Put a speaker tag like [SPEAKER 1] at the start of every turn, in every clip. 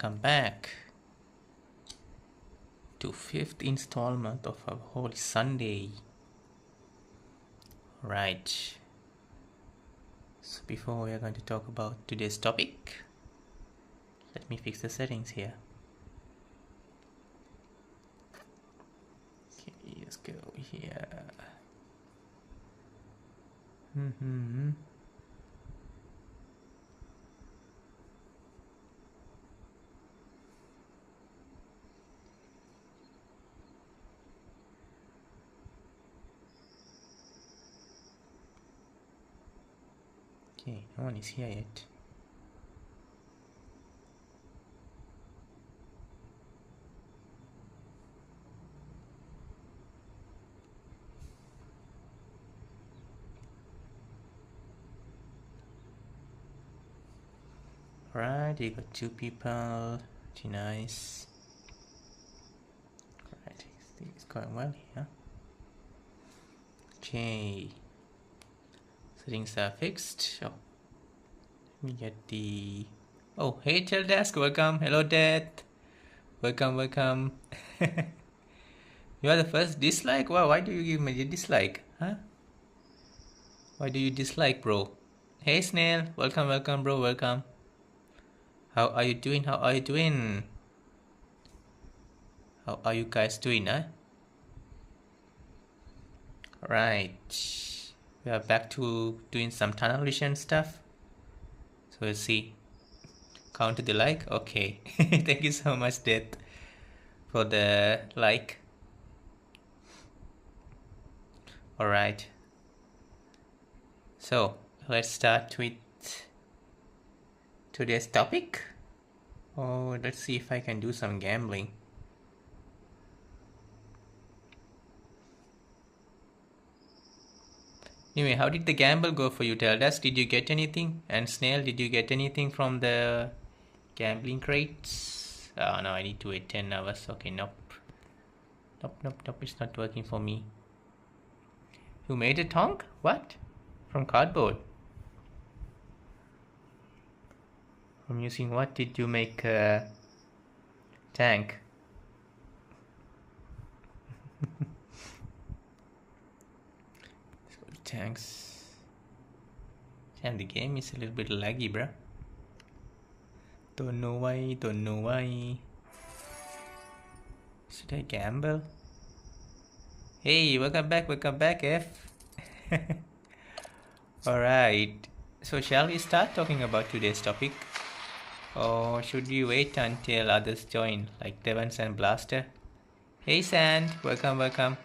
[SPEAKER 1] Welcome back to 5th installment of our Holy Sunday. Right. So before we are going to talk about today's topic, let me fix the settings here. Okay, let's go here. Okay, no one is here yet. Right, you got 2 people. Pretty nice. Right, it's going well here. Okay. Settings are fixed. Oh, let me get the... Oh, hey Teldesk, welcome. Hello Dad. Welcome. You are the first dislike? Wow, why do you give me a dislike? Huh? Why do you dislike, bro? Hey Snail, welcome bro, welcome. How are you doing? How are you guys doing, huh? Right. We are back to doing some tunnel vision stuff. So let's see. Count to the like. Okay. Thank you so much, Death, for the like. Alright. So let's start with today's topic. Oh, let's see if I can do some gambling. Anyway, how did the gamble go for you, Teldas? Did you get anything? And Snail, did you get anything from the gambling crates? Oh no, I need to wait 10 hours. Okay, nope, it's not working for me. You made a tonk? What? From cardboard? From using what did you make a tank? Tanks. Damn, the game is a little bit laggy, bruh. Don't know why. Should I gamble? Hey, welcome back, F. Alright, so shall we start talking about today's topic? Or should we wait until others join, like Devans and Blaster? Hey Sand, welcome.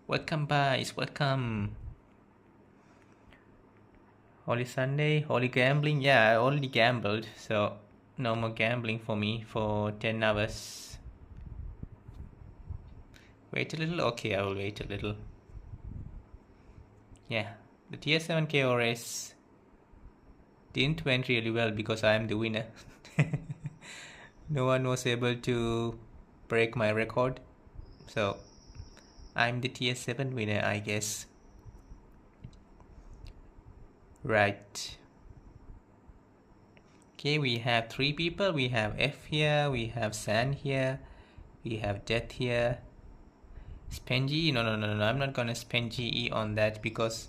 [SPEAKER 1] Welcome guys, welcome. Holy Sunday, holy gambling. Yeah, I already gambled, so no more gambling for me for 10 hours. Wait a little? Okay, I will wait a little. Yeah, the tier 7 KO race didn't went really well because I am the winner. No one was able to break my record, so I'm the tier 7 winner, I guess. Right. Okay, we have 3 people. We have F here, we have Sand here, we have Death here. Spend GE? No, I'm not gonna spend GE on that because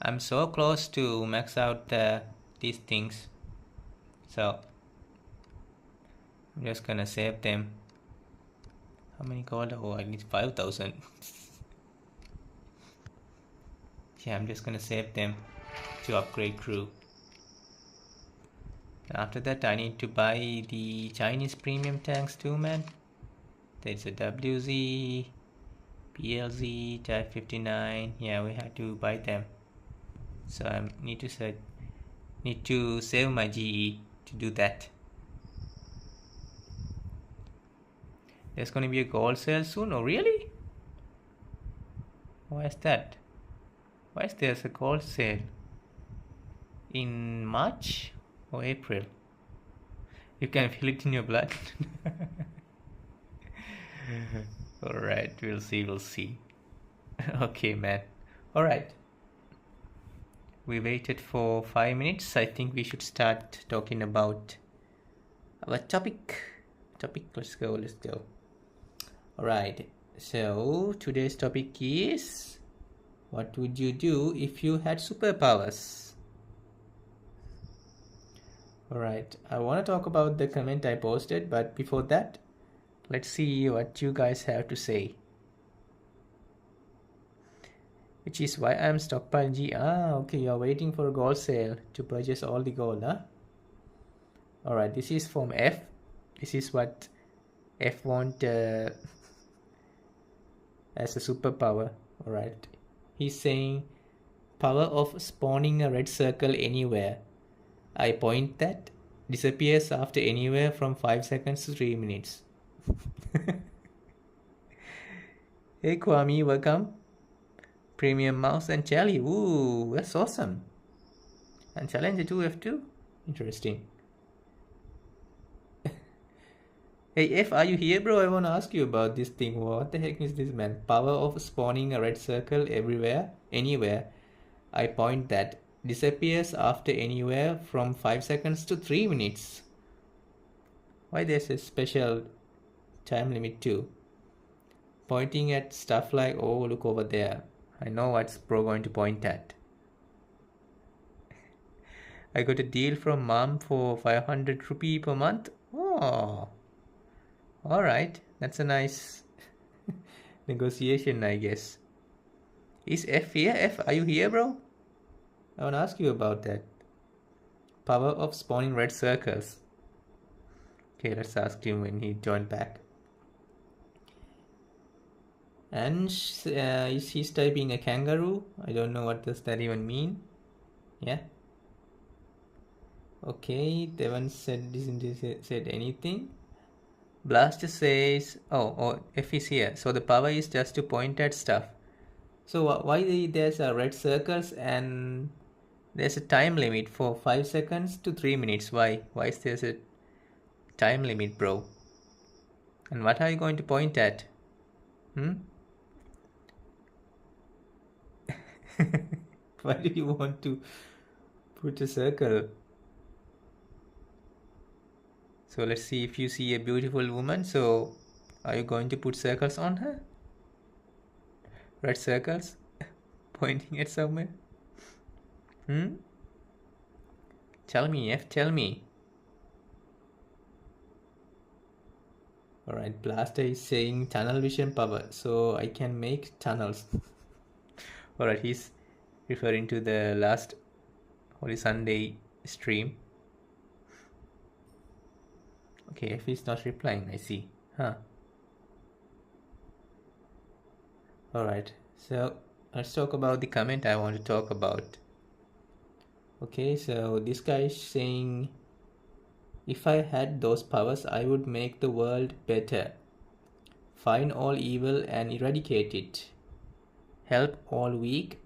[SPEAKER 1] I'm so close to max out these things. So I'm just gonna save them. How many gold? Oh, I need 5,000. Yeah, I'm just gonna save them to upgrade crew. After that, I need to buy the Chinese premium tanks too, man. There's a WZ, PLZ, Type 59. Yeah, we have to buy them. So I need to save my GE to do that. There's gonna be a gold sale soon. Oh, really? Why is that? Why is there a gold sale in March or April? You can feel it in your blood. Alright, we'll see. Okay, man. Alright. We waited for 5 minutes. I think we should start talking about our topic. Let's go. All right. So today's topic is, what would you do if you had superpowers? All right. I want to talk about the comment I posted, but before that, let's see what you guys have to say. Which is why I'm stockpiling G. Okay, you're waiting for a gold sale to purchase all the gold, huh? Alright, this is from F. This is what F want as a superpower. Alright. He's saying, power of spawning a red circle anywhere. I point that disappears after anywhere from 5 seconds to 3 minutes. Hey Kwame, welcome. Premium mouse and jelly. Ooh, that's awesome. And Challenger 2F2? Interesting. Hey F, are you here, bro? I want to ask you about this thing. What the heck is this, man? Power of spawning a red circle everywhere, anywhere. I point that disappears after anywhere from 5 seconds to 3 minutes. Why there's a special time limit too? Pointing at stuff like, oh, look over there. I know what's bro going to point at. I got a deal from mom for 500 rupee per month. Oh, alright. That's a nice negotiation, I guess. Is F here? F, are you here, bro? I want to ask you about that. Power of spawning red circles. Okay, let's ask him when he joined back. And he's typing a kangaroo. I don't know what does that even mean. Yeah. Okay, Devon said anything. Blaster says, oh, F is here. So the power is just to point at stuff. So why there's a red circles and there's a time limit for 5 seconds to 3 minutes? Why is there a time limit, bro? And what are you going to point at? Why do you want to put a circle? So let's see, if you see a beautiful woman, so are you going to put circles on her? Red circles pointing at somewhere? Tell me, F, tell me. Alright, Blaster is saying tunnel vision power, so I can make tunnels. Alright, he's referring to the last Holy Sunday stream. Okay, if he's not replying, I see. Alright, so let's talk about the comment I want to talk about. Okay, so this guy is saying, if I had those powers, I would make the world better. Find all evil and eradicate it. Help all weak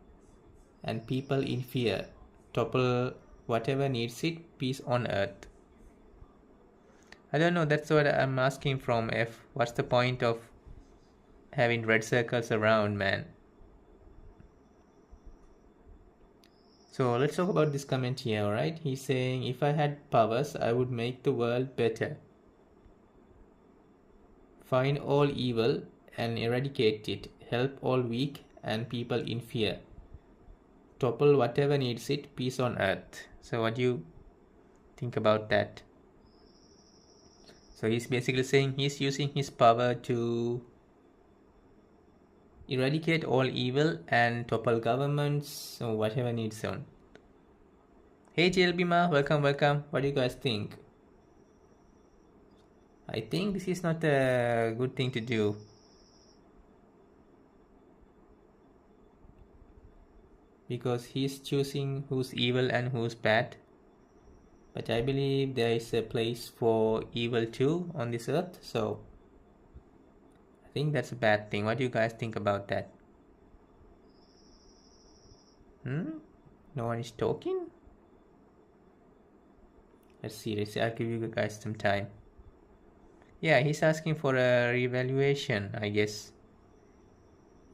[SPEAKER 1] and people in fear. Topple whatever needs it. Peace on earth. I don't know, that's what I'm asking from F. What's the point of having red circles around, man? So let's talk about this comment here, alright? He's saying, if I had powers, I would make the world better. Find all evil and eradicate it. Help all weak and people in fear. Topple whatever needs it. Peace on earth. So what do you think about that? So he's basically saying he's using his power to eradicate all evil and topple governments or whatever needs on. Hey JLBma, welcome. What do you guys think? I think this is not a good thing to do. Because he's choosing who's evil and who's bad. But I believe there is a place for evil too on this earth, so I think that's a bad thing. What do you guys think about that? No one is talking? Let's see, I'll give you guys some time. Yeah, he's asking for a reevaluation, I guess.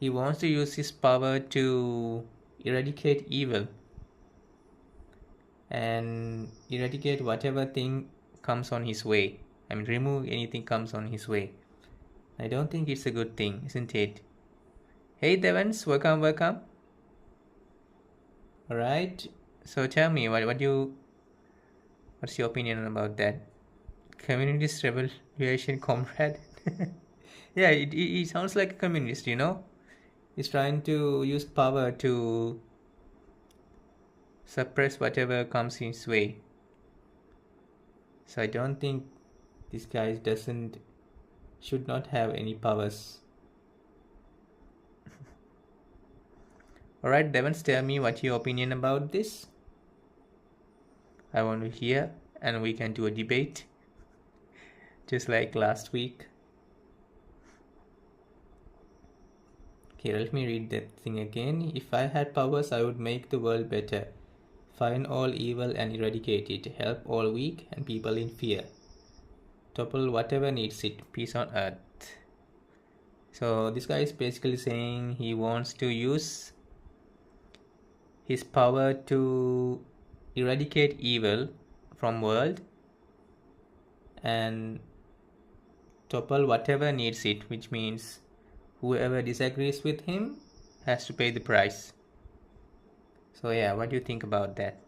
[SPEAKER 1] He wants to use his power to eradicate evil and eradicate whatever thing comes on his way. I mean, remove anything comes on his way. I don't think it's a good thing, isn't it? Hey Devans, welcome, welcome. All right. So tell me, what's your opinion about that? Communist revolution comrade? Yeah, it sounds like a communist, you know? He's trying to use power to suppress whatever comes his way. So I don't think this guy should not have any powers. Alright, Devans, tell me what your opinion about this. I want to hear, and we can do a debate, just like last week. Okay, let me read that thing again. If I had powers, I would make the world better. Find all evil and eradicate it. Help all weak and people in fear. Topple whatever needs it. Peace on earth. So this guy is basically saying he wants to use his power to eradicate evil from world and topple whatever needs it, which means whoever disagrees with him has to pay the price. So yeah, what do you think about that?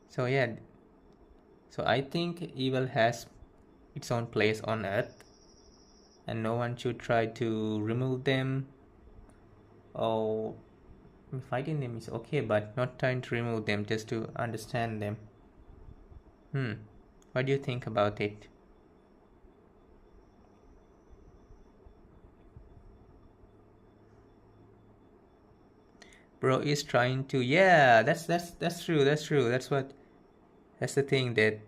[SPEAKER 1] So yeah, so I think evil has its own place on earth and no one should try to remove them. Or fighting them is okay, but not trying to remove them, just to understand them. What do you think about it? Bro is trying to, yeah, that's true, that's the thing, that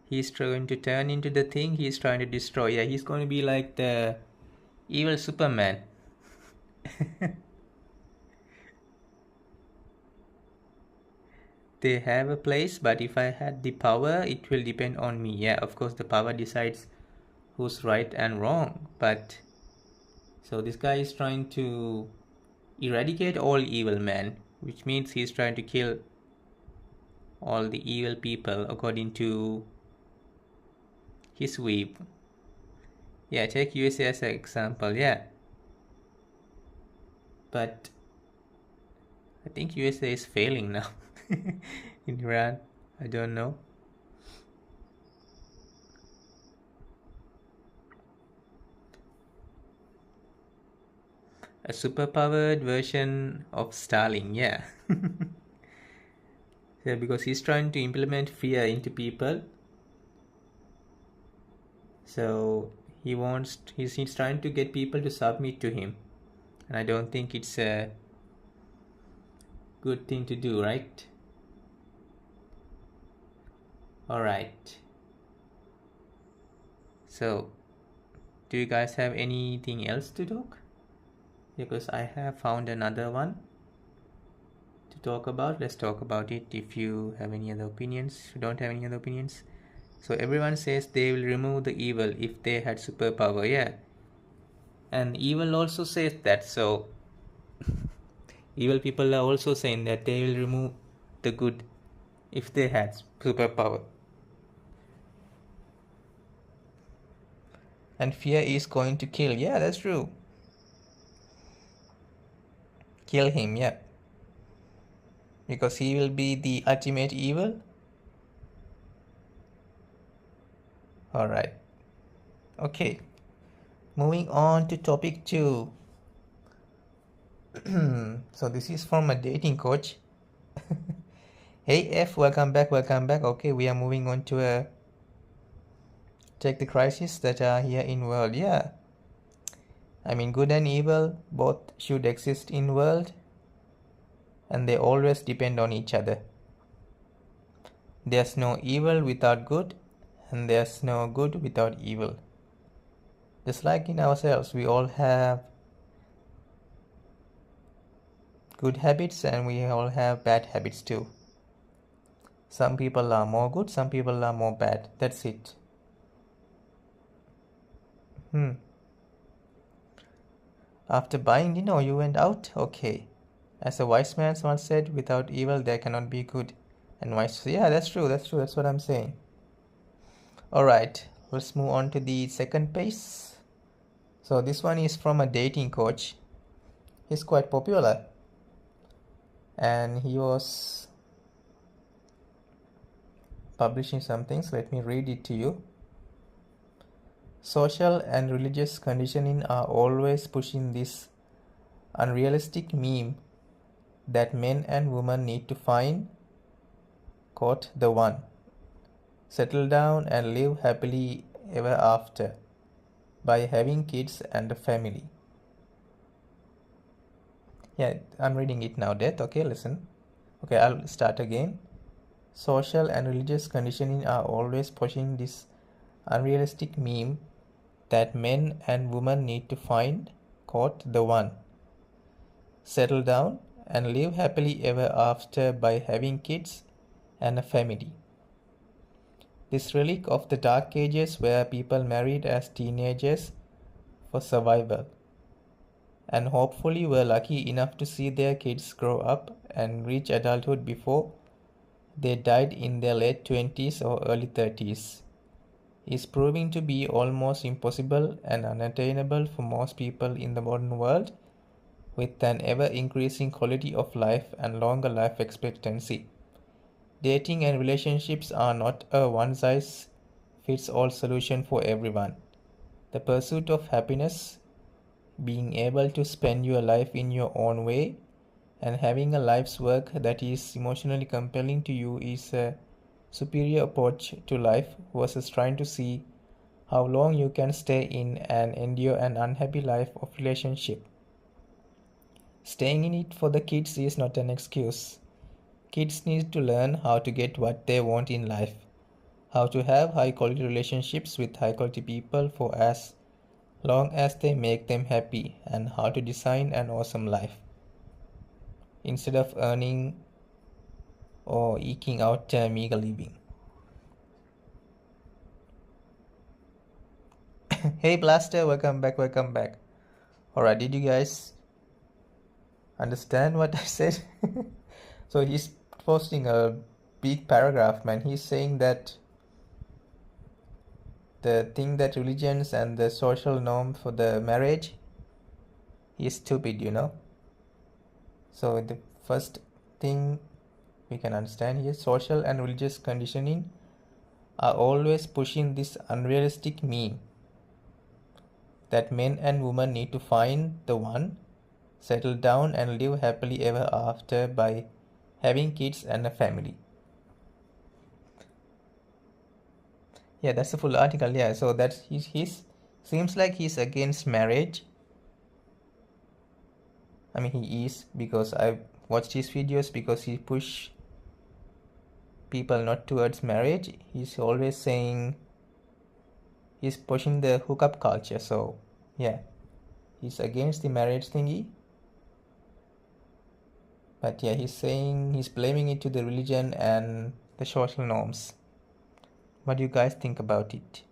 [SPEAKER 1] he's trying to turn into the thing he's trying to destroy. Yeah, he's going to be like the evil Superman. They have a place, but if I had the power, it will depend on me. Yeah, of course the power decides who's right and wrong, but so this guy is trying to eradicate all evil men, which means he's trying to kill all the evil people according to his view. Yeah, take USA as an example. Yeah, but I think USA is failing now. In Iran, I don't know. A superpowered version of Stalin, yeah. Yeah, because he's trying to implement fear into people. So he's trying to get people to submit to him. And I don't think it's a good thing to do, right? Alright. So, do you guys have anything else to talk? Because I have found another one to talk about. Let's talk about it. If you have any other opinions, if you don't have any other opinions. So everyone says they will remove the evil if they had superpower. Yeah, and evil also says that. So evil people are also saying that they will remove the good if they had superpower. And fear is going to kill. Yeah, that's true. Kill him, yeah. Because he will be the ultimate evil. Alright. Okay. Moving on to topic 2. So this is from a dating coach. Hey F, welcome back. Okay, we are moving on to take the crisis that are here in world. Yeah, I mean, good and evil both should exist in world, and they always depend on each other. There's no evil without good, and there's no good without evil. Just like in ourselves, we all have good habits and we all have bad habits too. Some people are more good, some people are more bad. That's it. After buying dinner, you went out? Okay. As a wise man once said, without evil there cannot be good. And wise, yeah, that's true, that's what I'm saying. Alright, let's move on to the second piece. So this one is from a dating coach. He's quite popular. And he was publishing some things. Let me read it to you. Social and religious conditioning are always pushing this unrealistic meme that men and women need to find, quote, the one, settle down and live happily ever after by having kids and a family. Yeah, I'm reading it now, Death. Okay, listen. Okay, I'll start again. Social and religious conditioning are always pushing this unrealistic meme that men and women need to find, quote, the one, settle down and live happily ever after by having kids and a family. This relic of the dark ages where people married as teenagers for survival and hopefully were lucky enough to see their kids grow up and reach adulthood before they died in their late 20s or early 30s is proving to be almost impossible and unattainable for most people in the modern world, with an ever-increasing quality of life and longer life expectancy. Dating and relationships are not a one-size-fits-all solution for everyone. The pursuit of happiness, being able to spend your life in your own way, and having a life's work that is emotionally compelling to you is a superior approach to life versus trying to see how long you can stay in and endure an unhappy life of relationship. Staying in it for the kids is not an excuse. Kids need to learn how to get what they want in life, how to have high quality relationships with high quality people for as long as they make them happy, and how to design an awesome life instead of earning or eking out a meager living. Hey Blaster, welcome back. Alright, did you guys understand what I said? So he's posting a big paragraph, man. He's saying that the thing that religions and the social norm for the marriage is stupid, you know. So the first thing we can understand here, social and religious conditioning are always pushing this unrealistic meme that men and women need to find the one, settle down and live happily ever after by having kids and a family. Yeah, that's the full article. Yeah, so that's he's seems like he's against marriage. I mean, he is, because I've watched his videos, because he push people not towards marriage. He's always saying he's pushing the hookup culture. So yeah, he's against the marriage thingy. But yeah, he's saying he's blaming it to the religion and the social norms. What do you guys think about it?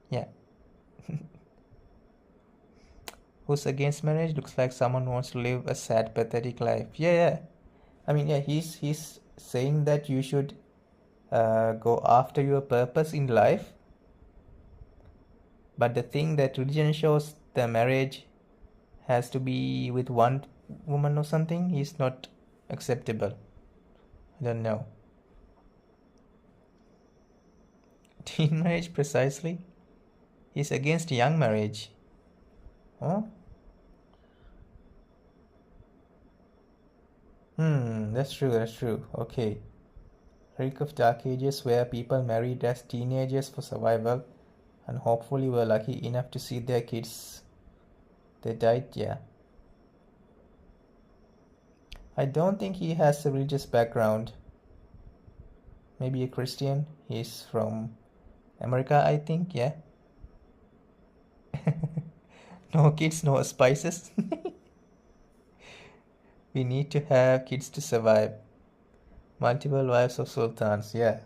[SPEAKER 1] Yeah. Who's against marriage? Looks like someone wants to live a sad, pathetic life. Yeah. I mean, yeah, he's saying that you should go after your purpose in life. But the thing that religion shows, the marriage has to be with one woman or something, is not acceptable. I don't know. Teen marriage, precisely. He's against young marriage. Huh? That's true. Okay. Relic of dark ages where people married as teenagers for survival and hopefully were lucky enough to see their kids. They died, yeah. I don't think he has a religious background. Maybe a Christian. He's from America, I think, yeah. No kids, no spices. We need to have kids to survive. Multiple wives of sultans, yeah.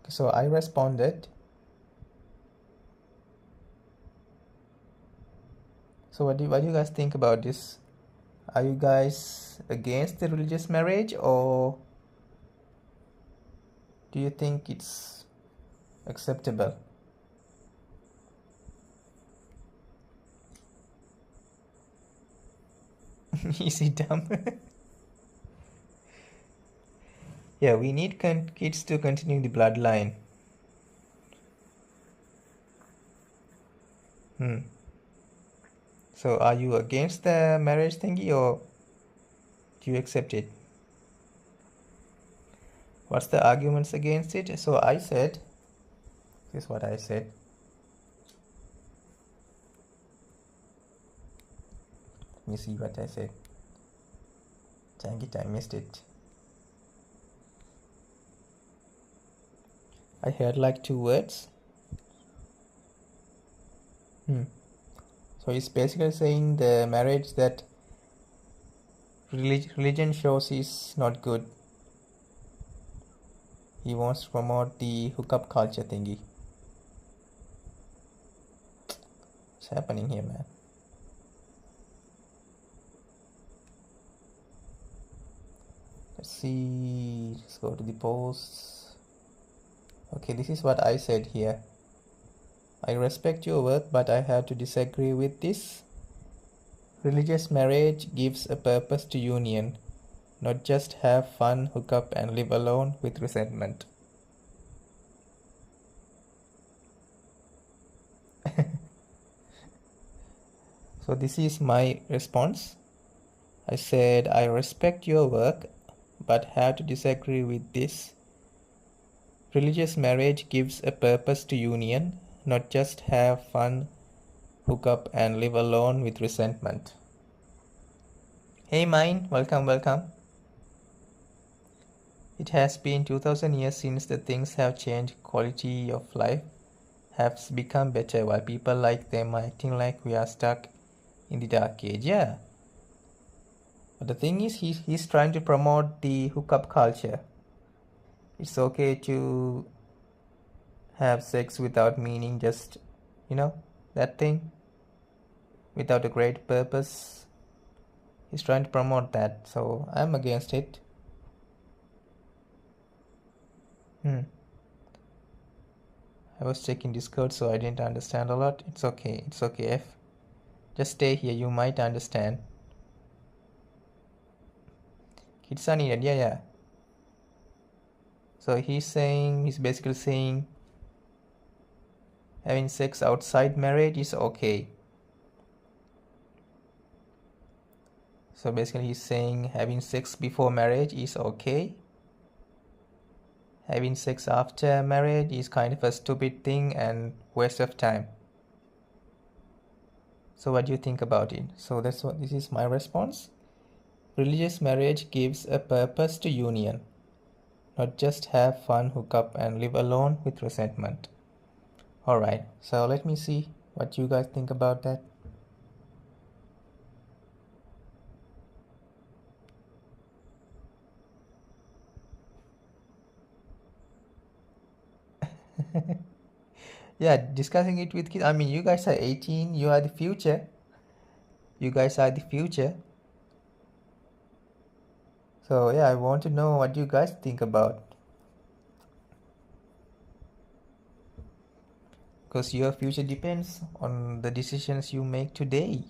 [SPEAKER 1] So I responded, So what do you guys think about this? Are you guys against the religious marriage, or do you think it's acceptable? Is it dumb? Yeah, we need kids to continue the bloodline. So are you against the marriage thingy, or do you accept it? What's the arguments against it? So I said, this is what I said. Let me see what I said. Dang it, I missed it. I heard like 2 words. So it's basically saying the marriage that religion shows is not good. He wants to promote the hookup culture thingy. What's happening here, man? Let's see. Let's go to the posts. Okay, this is what I said here. I respect your work, but I have to disagree with this. Religious marriage gives a purpose to union, not just have fun, hook up, and live alone with resentment. So this is my response. I said, I respect your work, but have to disagree with this. Religious marriage gives a purpose to union, not just have fun, hook up, and live alone with resentment. Hey mine, welcome. It has been 2000 years since the things have changed. Quality of life has become better, while people like them are acting like we are stuck in the dark age. Yeah. But the thing is, he's trying to promote the hookup culture. It's okay to have sex without meaning, just, that thing, without a great purpose. He's trying to promote that, so I'm against it. I was checking Discord, so I didn't understand a lot. It's okay, F. Just stay here, you might understand. Kids are needed, yeah. So he's basically saying having sex outside marriage is okay. So basically he's saying having sex before marriage is okay. Having sex after marriage is kind of a stupid thing and waste of time. So what do you think about it? So this is my response. Religious marriage gives a purpose to union, not just have fun, hook up, and live alone with resentment. Alright, so let me see what you guys think about that. Yeah, discussing it with kids. I mean, you guys are 18, you are the future. So yeah, I want to know what you guys think about. Because your future depends on the decisions you make today.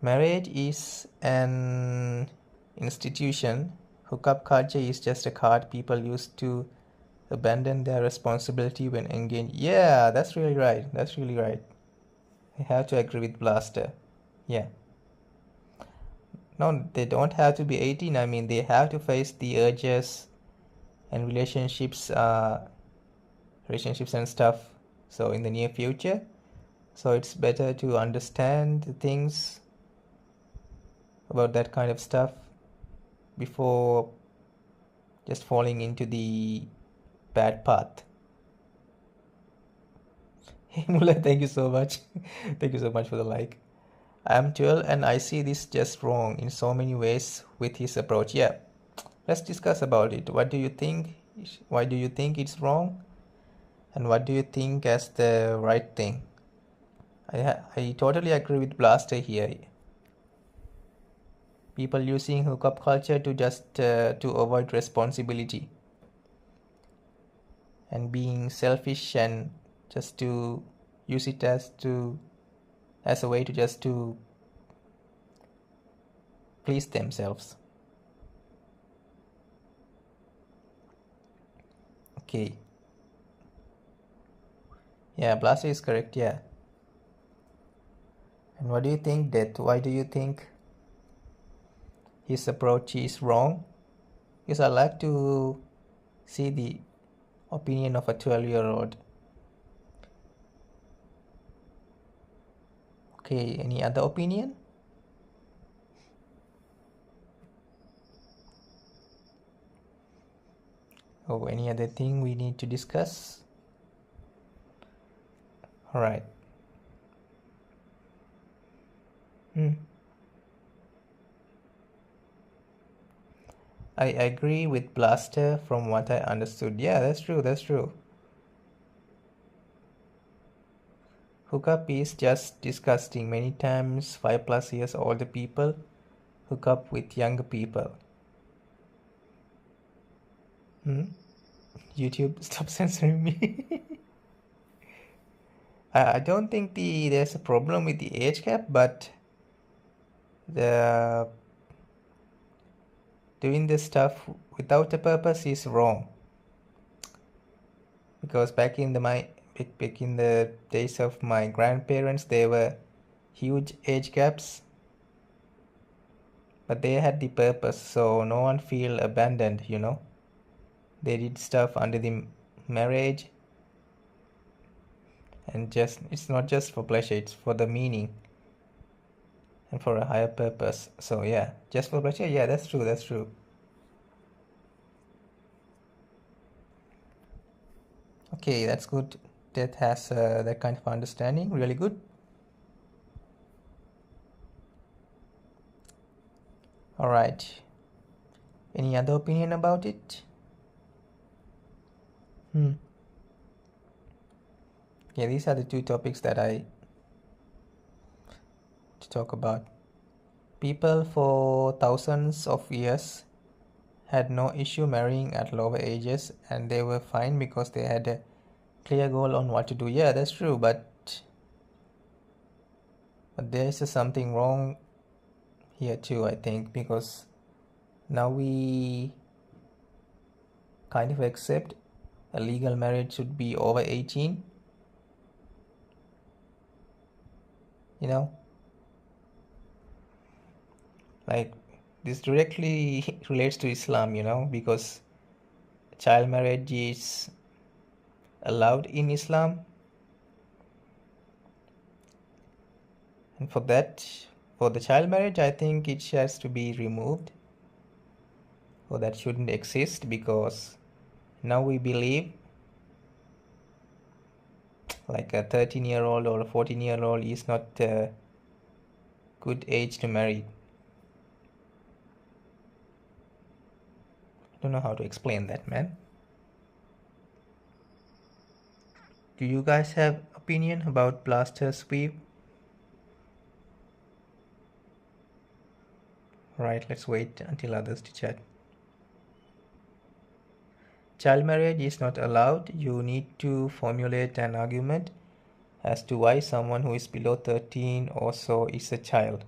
[SPEAKER 1] Marriage is an institution. Hookup culture is just a card people use to abandon their responsibility when engaged. Yeah, that's really right. I have to agree with Blaster. Yeah. No, they don't have to be 18. I mean, they have to face the urges and relationships and stuff. So in the near future, so it's better to understand the things about that kind of stuff before just falling into the bad path. Hey Mullah, thank you so much. Thank you so much for the like. I'm 12 and I see this just wrong in so many ways with his approach. Yeah, let's discuss about it. What do you think? Why do you think it's wrong? And what do you think as the right thing? I totally agree with Blaster here. People using hookup culture to just to avoid responsibility and being selfish and just to use it as a way to just to please themselves. Okay. Yeah, Blaster is correct, yeah. And what do you think, that why do you think his approach is wrong? Because I like to see the opinion of a 12-year-old. Okay, any other opinion? Or any other thing we need to discuss? Alright. I agree with Blaster from what I understood. Yeah, that's true, that's true. Hookup is just disgusting. Many times 5+ years older people hook up with younger people. YouTube, stop censoring me. I don't think there's a problem with the age gap, but the doing this stuff without a purpose is wrong. Because back in the days of my grandparents, there were huge age gaps, but they had the purpose, so no one feel abandoned, you know. They did stuff under the marriage, and just it's not just for pleasure, it's for the meaning and for a higher purpose. So yeah, just for pleasure, yeah, that's true, that's true. Okay, that's good. That has that kind of understanding, really good. All right, any other opinion about it? Yeah, these are the two topics that I to talk about. People for thousands of years had no issue marrying at lower ages, and they were fine because they had a clear goal on what to do. Yeah, that's true, but there is something wrong here too, I think, because now we kind of accept a legal marriage should be over 18, you know, like this directly relates to Islam, you know, because child marriage is allowed in Islam, and for the child marriage, I think it has to be removed, or that shouldn't exist, because now we believe like a 13-year-old or a 14-year-old is not a good age to marry. I don't know how to explain that, man. Do you guys have opinion about Blaster Sweep? Right, let's wait until others to chat. Child marriage is not allowed. You need to formulate an argument as to why someone who is below 13 or so is a child.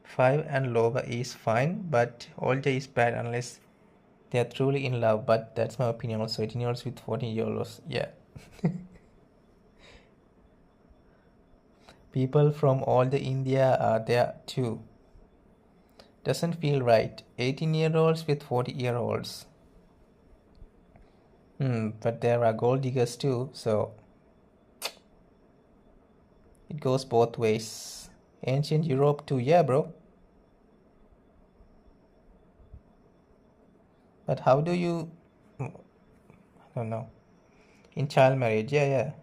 [SPEAKER 1] 5 and lower is fine, but older is bad unless they are truly in love. But that's my opinion also. 18-year-olds with 14-year-olds, yeah. People from all the India are there too. Doesn't feel right. 18-year-olds with 40-year-olds. But there are gold diggers too, so it goes both ways. Ancient Europe too, yeah, bro. But how do you... I don't know. In child marriage, yeah.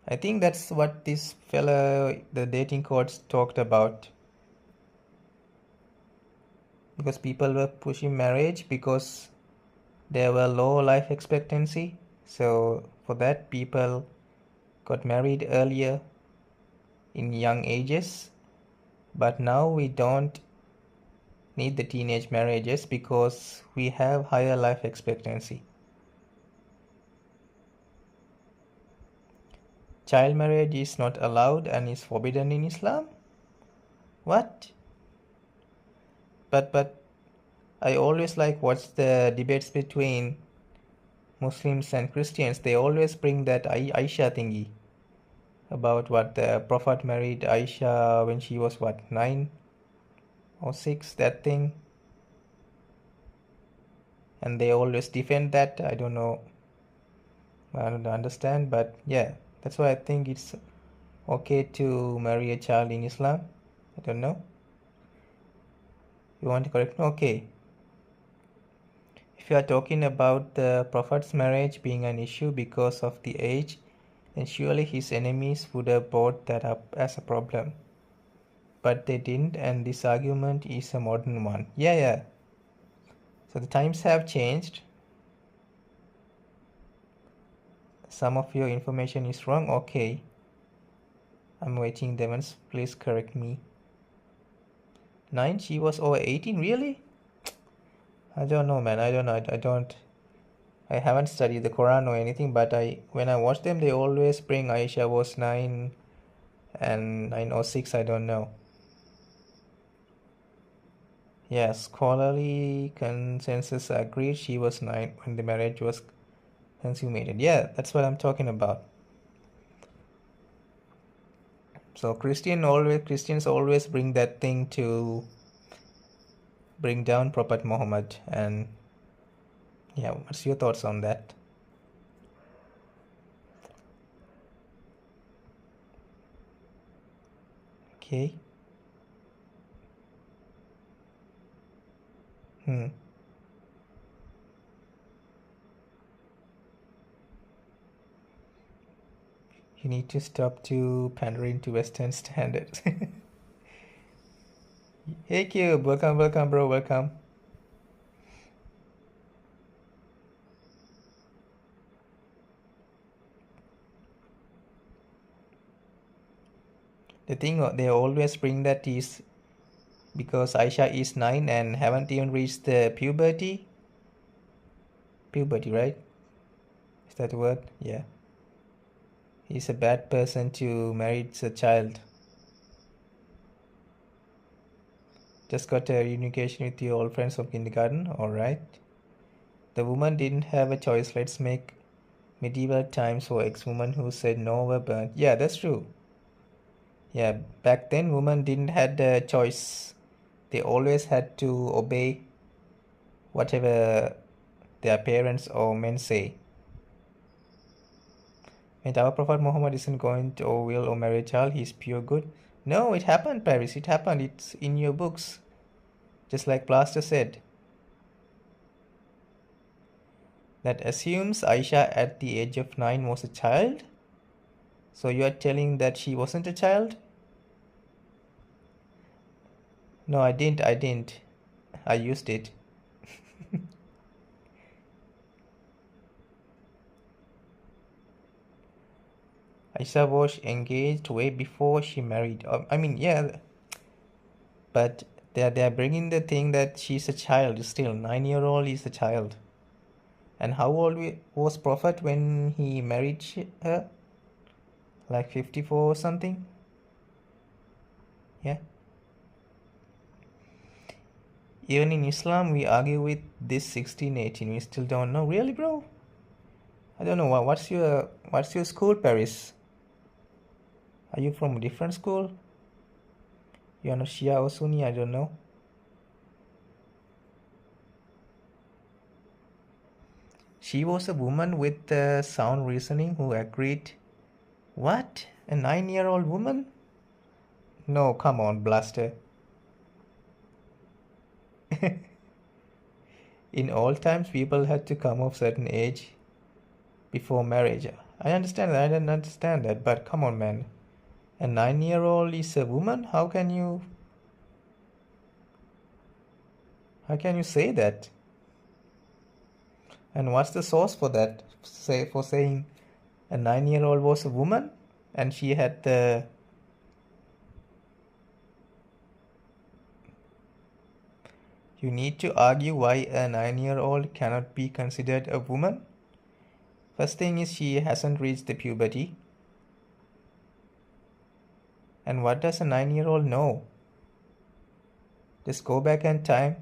[SPEAKER 1] I think that's what this fella, the dating codes talked about. Because people were pushing marriage because there were low life expectancy. So for that, people got married earlier in young ages, but now we don't need the teenage marriages because we have higher life expectancy. Child marriage is not allowed and is forbidden in Islam? What? But I always like watch the debates between Muslims and Christians. They always bring that Aisha thingy about what the Prophet married Aisha when she was what, 9 or 6, that thing. And they always defend that. I don't know. I don't understand, but yeah, that's why I think it's okay to marry a child in Islam. I don't know. You want to correct me? Okay. If you are talking about the Prophet's marriage being an issue because of the age, then surely his enemies would have brought that up as a problem. But they didn't, and this argument is a modern one. Yeah. So the times have changed. Some of your information is wrong. Okay. I'm waiting, Devons. Please correct me. 9, she was over 18, really? I don't know, man. I don't know. I haven't studied the Quran or anything, but when I watch them, they always bring Aisha was 9 and 9 or 6, I don't know. Yeah, scholarly consensus agreed she was 9 when the marriage was consummated. Yeah, that's what I'm talking about. So Christians always bring that thing to bring down Prophet Muhammad. And yeah, what's your thoughts on that? Okay. You need to stop to pandering to Western standards. Hey Cube, welcome bro, welcome. The thing they always bring that is because Aisha is 9 and haven't even reached the puberty. Puberty, right? Is that the word? Yeah. He's a bad person to marry a child. Just got a reunification with your old friends from kindergarten. Alright. The woman didn't have a choice. Let's make medieval times for ex-women who said no were burnt. Yeah, that's true. Yeah, back then women didn't had a choice. They always had to obey whatever their parents or men say. And our Prophet Muhammad isn't going to or will or marry a child. He's pure good. No, it happened, Paris. It happened. It's in your books. Just like Plaster said. That assumes Aisha at the age of 9 was a child. So you are telling that she wasn't a child? No, I didn't. I used it. Aisha was engaged way before she married. I mean, yeah, but they're bringing the thing that she's a child still. 9-year-old is a child. And how old was Prophet when he married her? Like 54 or something? Yeah. Even in Islam, we argue with this 16, 18. We still don't know. Really, bro? I don't know. What's your school, Paris? Are you from a different school? You're not Shia or Sunni? I don't know. She was a woman with sound reasoning who agreed. What? A 9-year-old woman? No, come on, Blaster. In old times, people had to come of certain age before marriage. I understand that. I didn't understand that, but come on, man. A 9-year-old is a woman? How can you say that? And what's the source for that? For saying A 9-year-old was a woman and she had the... You need to argue why a 9-year-old cannot be considered a woman? First thing is she hasn't reached the puberty. And what does a 9-year-old know? Just go back in time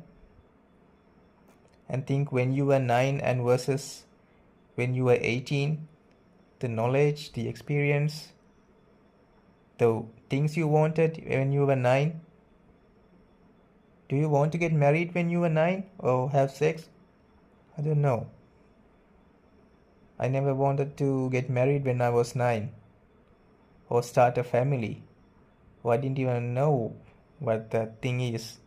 [SPEAKER 1] and think when you were 9 and versus when you were 18. The knowledge, the experience, the things you wanted when you were 9. Do you want to get married when you were 9 or have sex? I don't know. I never wanted to get married when I was 9 or start a family. I didn't even know what that thing is.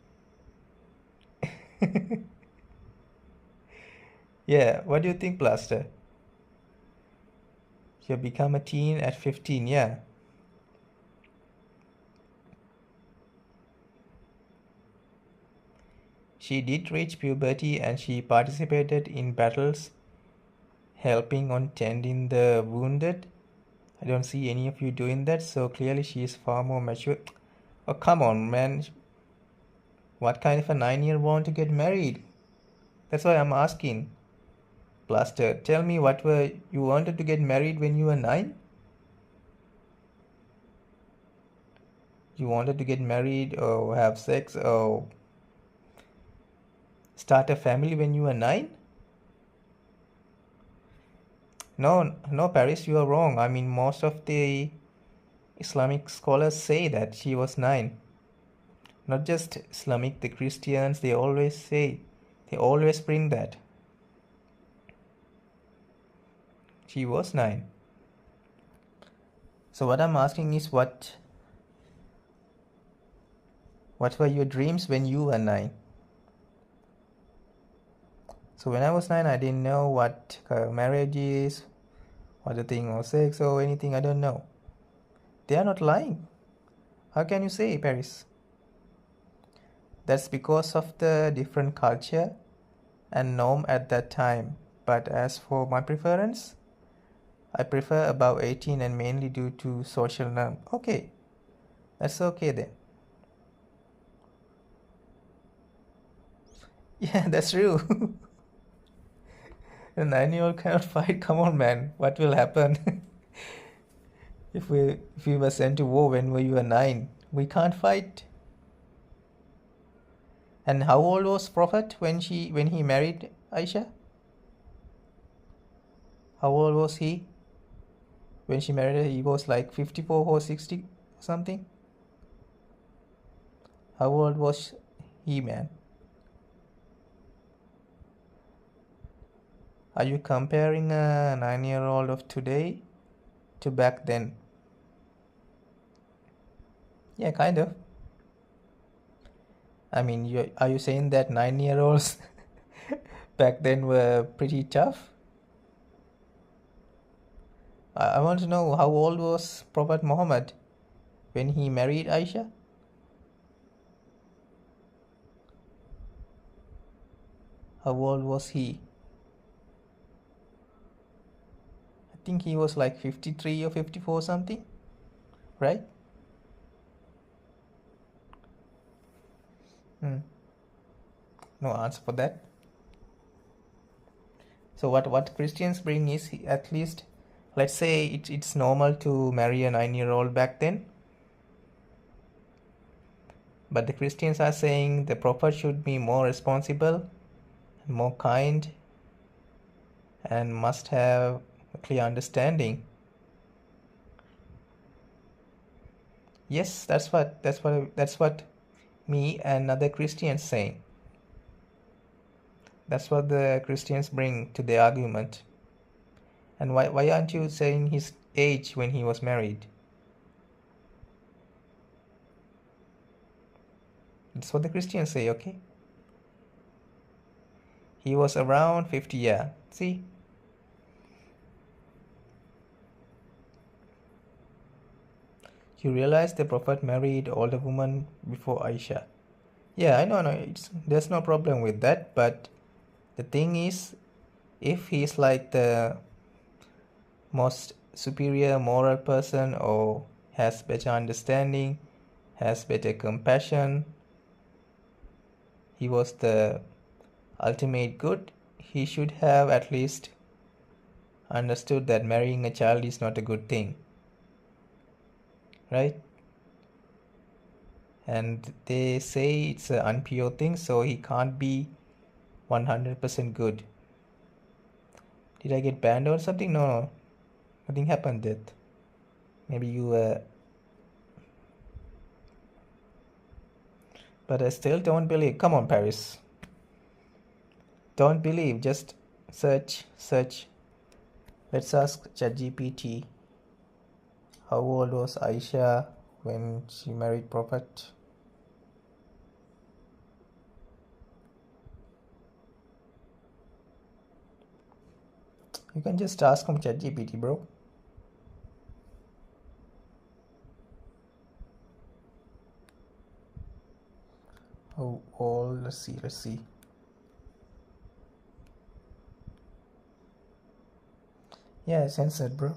[SPEAKER 1] Yeah, what do you think, Plaster? You become a teen at 15, yeah. She did reach puberty and she participated in battles, helping on tending the wounded. I don't see any of you doing that, so clearly she is far more mature. Oh, come on, man. What kind of a 9-year-old want to get married? That's why I'm asking. Plaster, tell me you wanted to get married when you were 9? You wanted to get married or have sex or start a family when you were 9? No, Paris, you are wrong. I mean, most of the Islamic scholars say that she was 9. Not just Islamic, the Christians, they always bring that. She was 9. So what I'm asking is what were your dreams when you were 9? So when I was 9, I didn't know what marriage is, what the thing or sex or anything, I don't know. They are not lying. How can you say, Paris? That's because of the different culture and norm at that time. But as for my preference, I prefer above 18 and mainly due to social norm. Okay, that's okay then. Yeah, that's true. A 9-year-old cannot fight. Come on, man. What will happen if we were sent to war when we were 9? We can't fight. And how old was Prophet when he married Aisha? How old was he when she married her? He was like 54 or 60 something. How old was he, man? Are you comparing a 9-year-old of today to back then? Yeah, kind of. I mean, are you saying that 9-year-olds back then were pretty tough? I want to know how old was Prophet Muhammad when he married Aisha? How old was he? I think he was like 53 or 54 something, right? No answer for that. So what Christians bring is, at least, let's say it's normal to marry a 9-year-old back then. But the Christians are saying the Prophet should be more responsible, more kind, and must have a clear understanding. Yes, that's what me and other Christians saying. That's what the Christians bring to the argument. And why aren't you saying his age when he was married? That's what the Christians say, okay? He was around 50, yeah. See? You realize the Prophet married older woman before Aisha. Yeah, I know, there's no problem with that, but the thing is, if he's like the most superior moral person or has better understanding, has better compassion, he was the ultimate good, he should have at least understood that marrying a child is not a good thing, right? And they say it's an unpure thing, so he can't be 100% good. Did I get banned or something? No, nothing happened that. Maybe you were. But I still don't believe. Come on, Paris. Don't believe. Just search. Let's ask ChatGPT. How old was Aisha when she married Prophet? You can just ask from ChatGPT, bro. How old? Let's see. Yeah, censored, bro.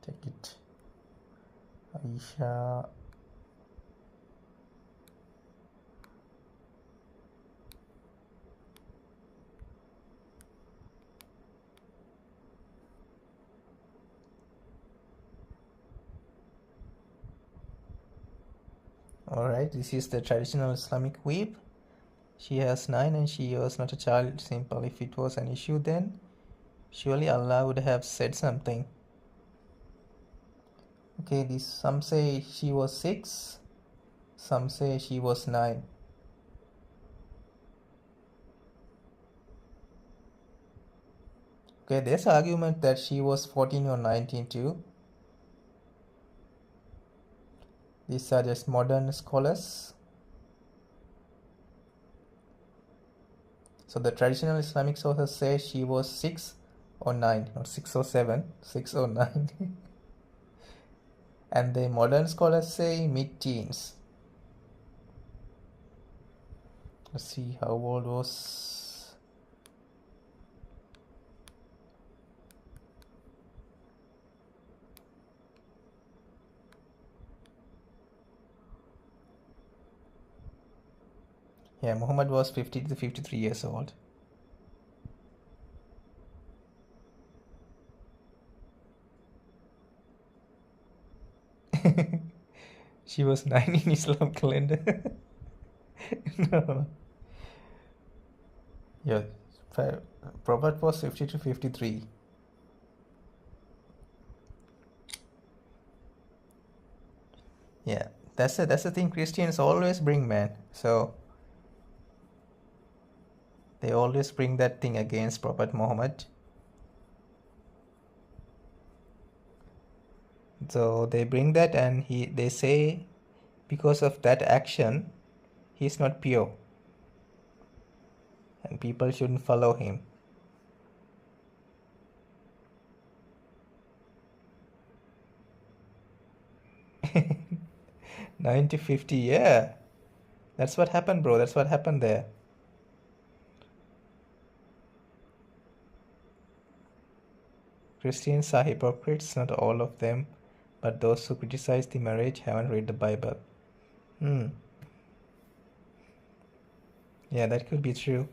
[SPEAKER 1] Take it. Aisha. Alright, this is the traditional Islamic weave. She has 9 and she was not a child. Simple. If it was an issue, then surely Allah would have said something. Okay, this some say she was 6, some say she was 9. Okay, there's argument that she was 14 or 19 too. These are just modern scholars. So the traditional Islamic sources say she was 6 or 9, not 6 or 7, 6 or 9. And the modern scholars say mid-teens. Let's see how old was. Yeah, Muhammad was 50 to 53 years old. She was 9 in Islam calendar. No. Yeah, Prophet was 50 to 53. Yeah, that's the thing Christians always bring, man. So they always bring that thing against Prophet Muhammad. So they bring that and they say because of that action he's not pure and people shouldn't follow him. Nine to 50, yeah. That's what happened, bro. That's what happened there. Christians are hypocrites, not all of them, but those who criticize the marriage haven't read the Bible. Yeah, that could be true.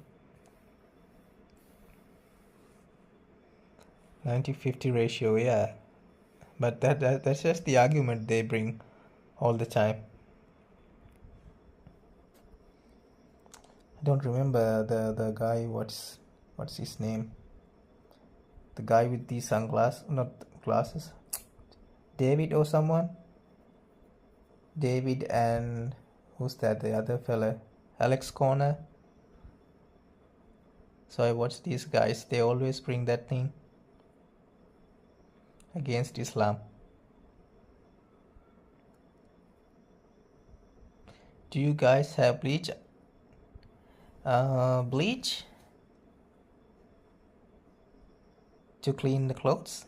[SPEAKER 1] 90-50 ratio, yeah. But that's just the argument they bring all the time. I don't remember the guy. What's his name? The guy with the sunglasses, not glasses. David or someone. David and who's that? The other fella, Alex Corner. So I watch these guys. They always bring that thing against Islam. Do you guys have bleach? Bleach to clean the clothes?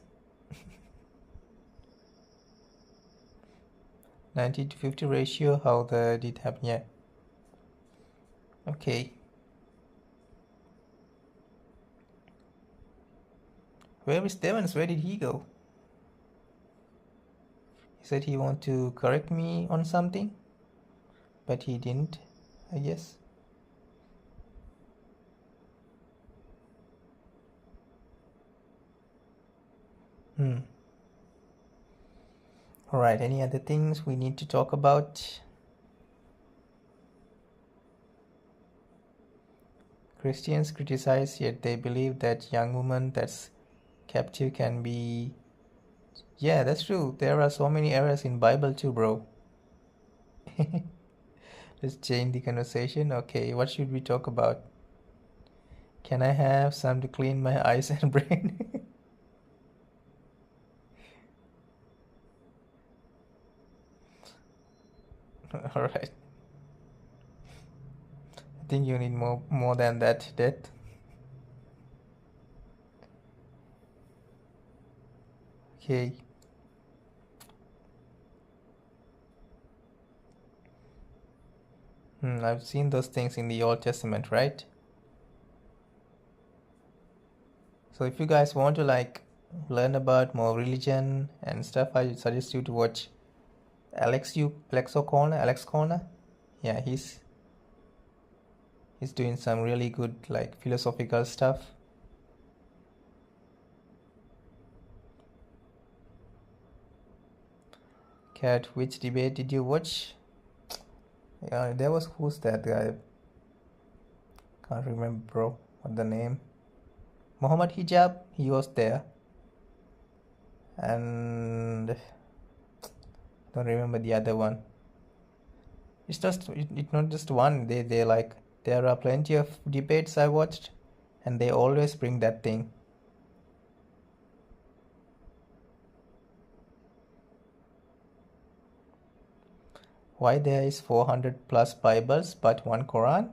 [SPEAKER 1] 90 to 50 ratio. How did happen? Yeah. Okay. Where is Devans? Where did he go? He said he want to correct me on something, but he didn't, I guess. All right, any other things we need to talk about? Christians criticize, yet they believe that young woman that's captive can be... Yeah, that's true. There are so many errors in Bible too, bro. Let's change the conversation. Okay, what should we talk about? Can I have some to clean my eyes and brain? All right. I think you need more than that, Death. Okay. I've seen those things in the Old Testament, right? So if you guys want to like learn about more religion and stuff, I suggest you to watch Alex Corner. Yeah, he's doing some really good like philosophical stuff. Kat, which debate did you watch? Yeah, there was, who's that guy? Can't remember, bro. What the name? Muhammad Hijab. He was there, and don't remember the other one. It's not just one. They like, there are plenty of debates I watched, and they always bring that thing. Why there is 400 plus Bibles but one Quran?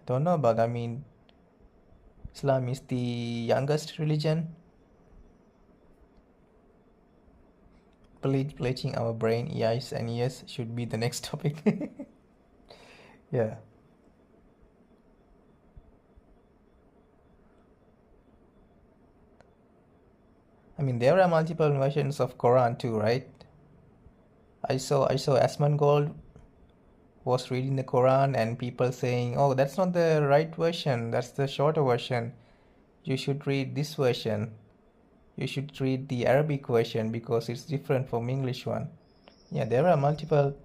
[SPEAKER 1] Don't know, but I mean, Islam is the youngest religion. Bleaching our brain, eyes and ears should be the next topic. Yeah. I mean, there are multiple versions of Quran too, right? I saw Asmongold was reading the Quran and people saying, oh, that's not the right version, that's the shorter version. You should read this version. You should read the Arabic version because it's different from English one. Yeah, there are multiple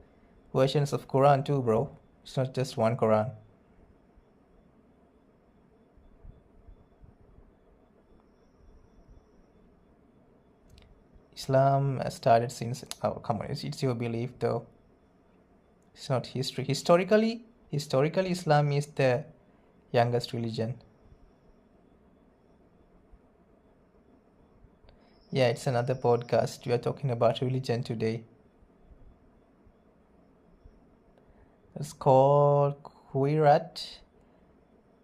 [SPEAKER 1] versions of Quran too, bro. It's not just one Quran. Islam started since... Oh, come on, it's your belief though. It's not history. Historically, Islam is the youngest religion. Yeah, it's another podcast. We are talking about religion today. It's called Kuirat.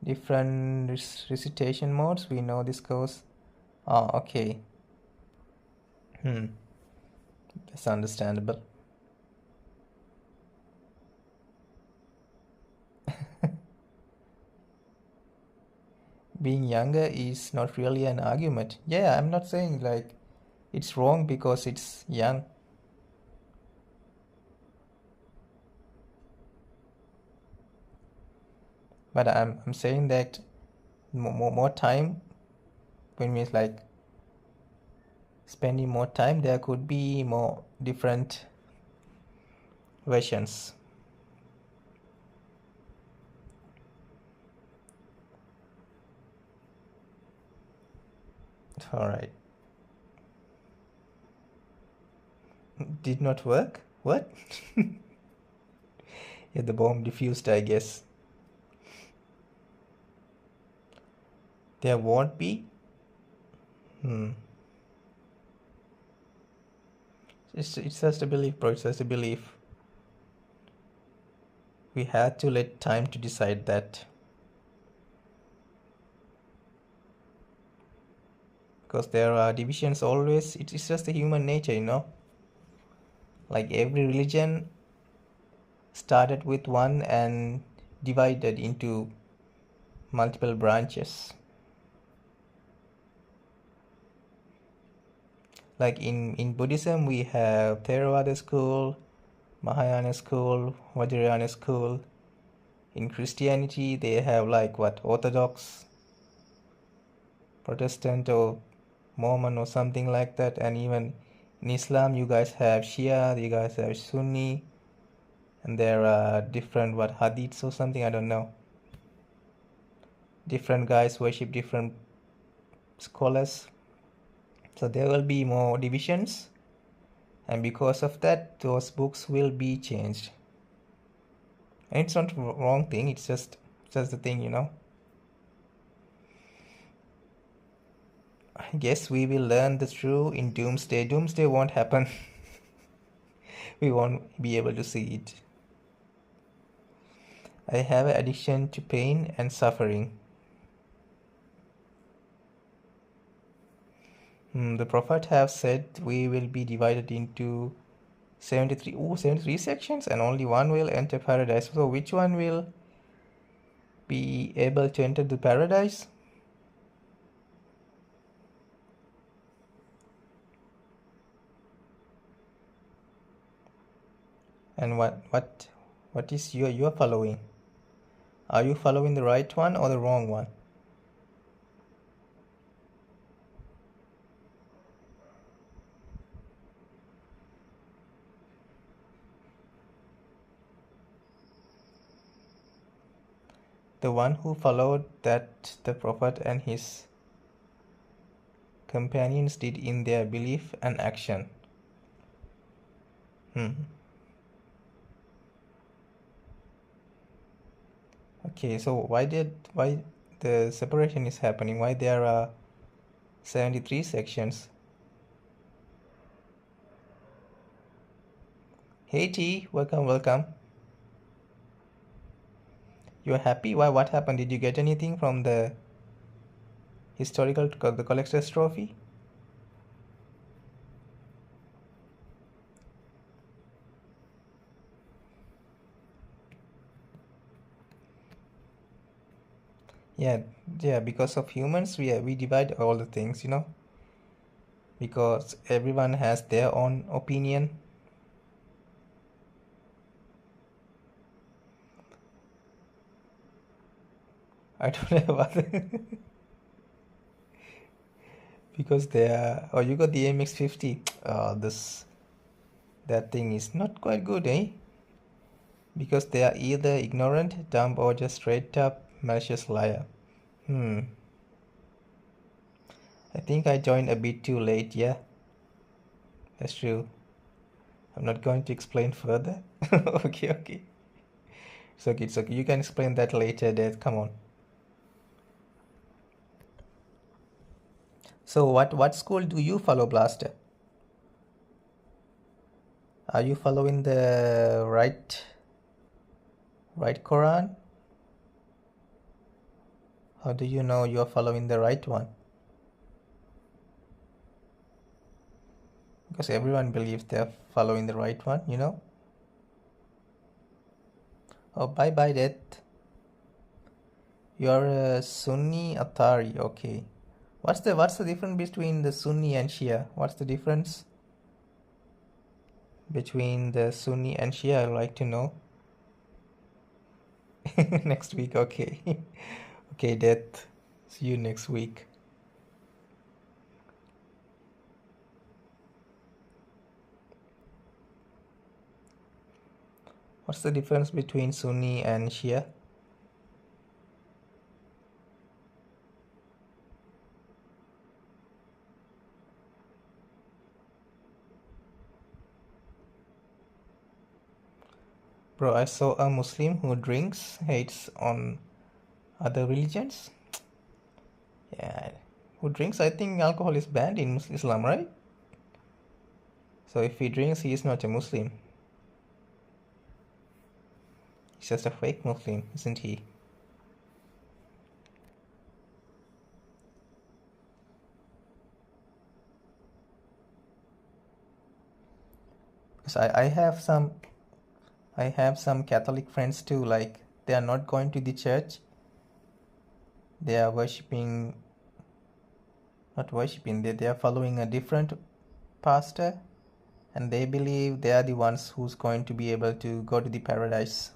[SPEAKER 1] Different recitation modes. We know this goes... Oh, okay. That's understandable. Being younger is not really an argument. Yeah, I'm not saying like it's wrong because it's young. But I'm saying that more time, when we're like spending more time, there could be more different versions. All right. Did not work? What? Yeah, the bomb diffused, I guess. There won't be? It's just a belief, bro. It's just a belief. We had to let time to decide that. Because there are divisions always. It's just the human nature, you know. Like every religion started with one and divided into multiple branches. Like in Buddhism, we have Theravada school, Mahayana school, Vajrayana school. In Christianity, they have like what, Orthodox, Protestant, or Mormon, or something like that. And even in Islam, you guys have Shia, you guys have Sunni, and there are different what, hadiths or something, I don't know. Different guys worship different scholars, so there will be more divisions, and because of that, those books will be changed. And it's not a wrong thing, it's just the thing, you know. I guess we will learn the truth in Doomsday. Doomsday won't happen. We won't be able to see it. I have an addiction to pain and suffering. The Prophet have said we will be divided into 73 sections, and only one will enter paradise. So which one will be able to enter the paradise? And what is you are following? Are you following the right one or the wrong one? The one who followed that the Prophet and his companions did in their belief and action. Okay, so why the separation is happening? Why there are 73 sections? Hey T, welcome. You're happy? Why? What happened? Did you get anything from the the collector's trophy? Yeah, because of humans, we divide all the things, you know, because everyone has their own opinion. I don't have other because they are. Oh, you got the MX-50. That thing is not quite good, eh? Because they are either ignorant, dumb, or just straight up malicious liar. I think I joined a bit too late. Yeah, that's true. I'm not going to explain further. Okay. It's okay. You can explain that later, Dad. Come on. So what school do you follow, Blaster? Are you following the right Quran? How do you know you are following the right one? Because everyone believes they're following the right one, you know? Oh, bye, Dad. You're a Sunni Athari, okay. What's the difference between the Sunni and Shia? What's the difference between the Sunni and Shia? I'd like to know. Next week, okay. Okay, Dad. See you next week. What's the difference between Sunni and Shia? Bro, I saw a Muslim who drinks, hates on other religions. Yeah, who drinks? I think alcohol is banned in Islam, right? So if he drinks, he is not a Muslim. He's just a fake Muslim, isn't he? Because I have some Catholic friends too. Like, they are not going to the church. They are worshipping. Not worshipping. They are following a different pastor, and they believe they are the ones who's going to be able to go to the paradise.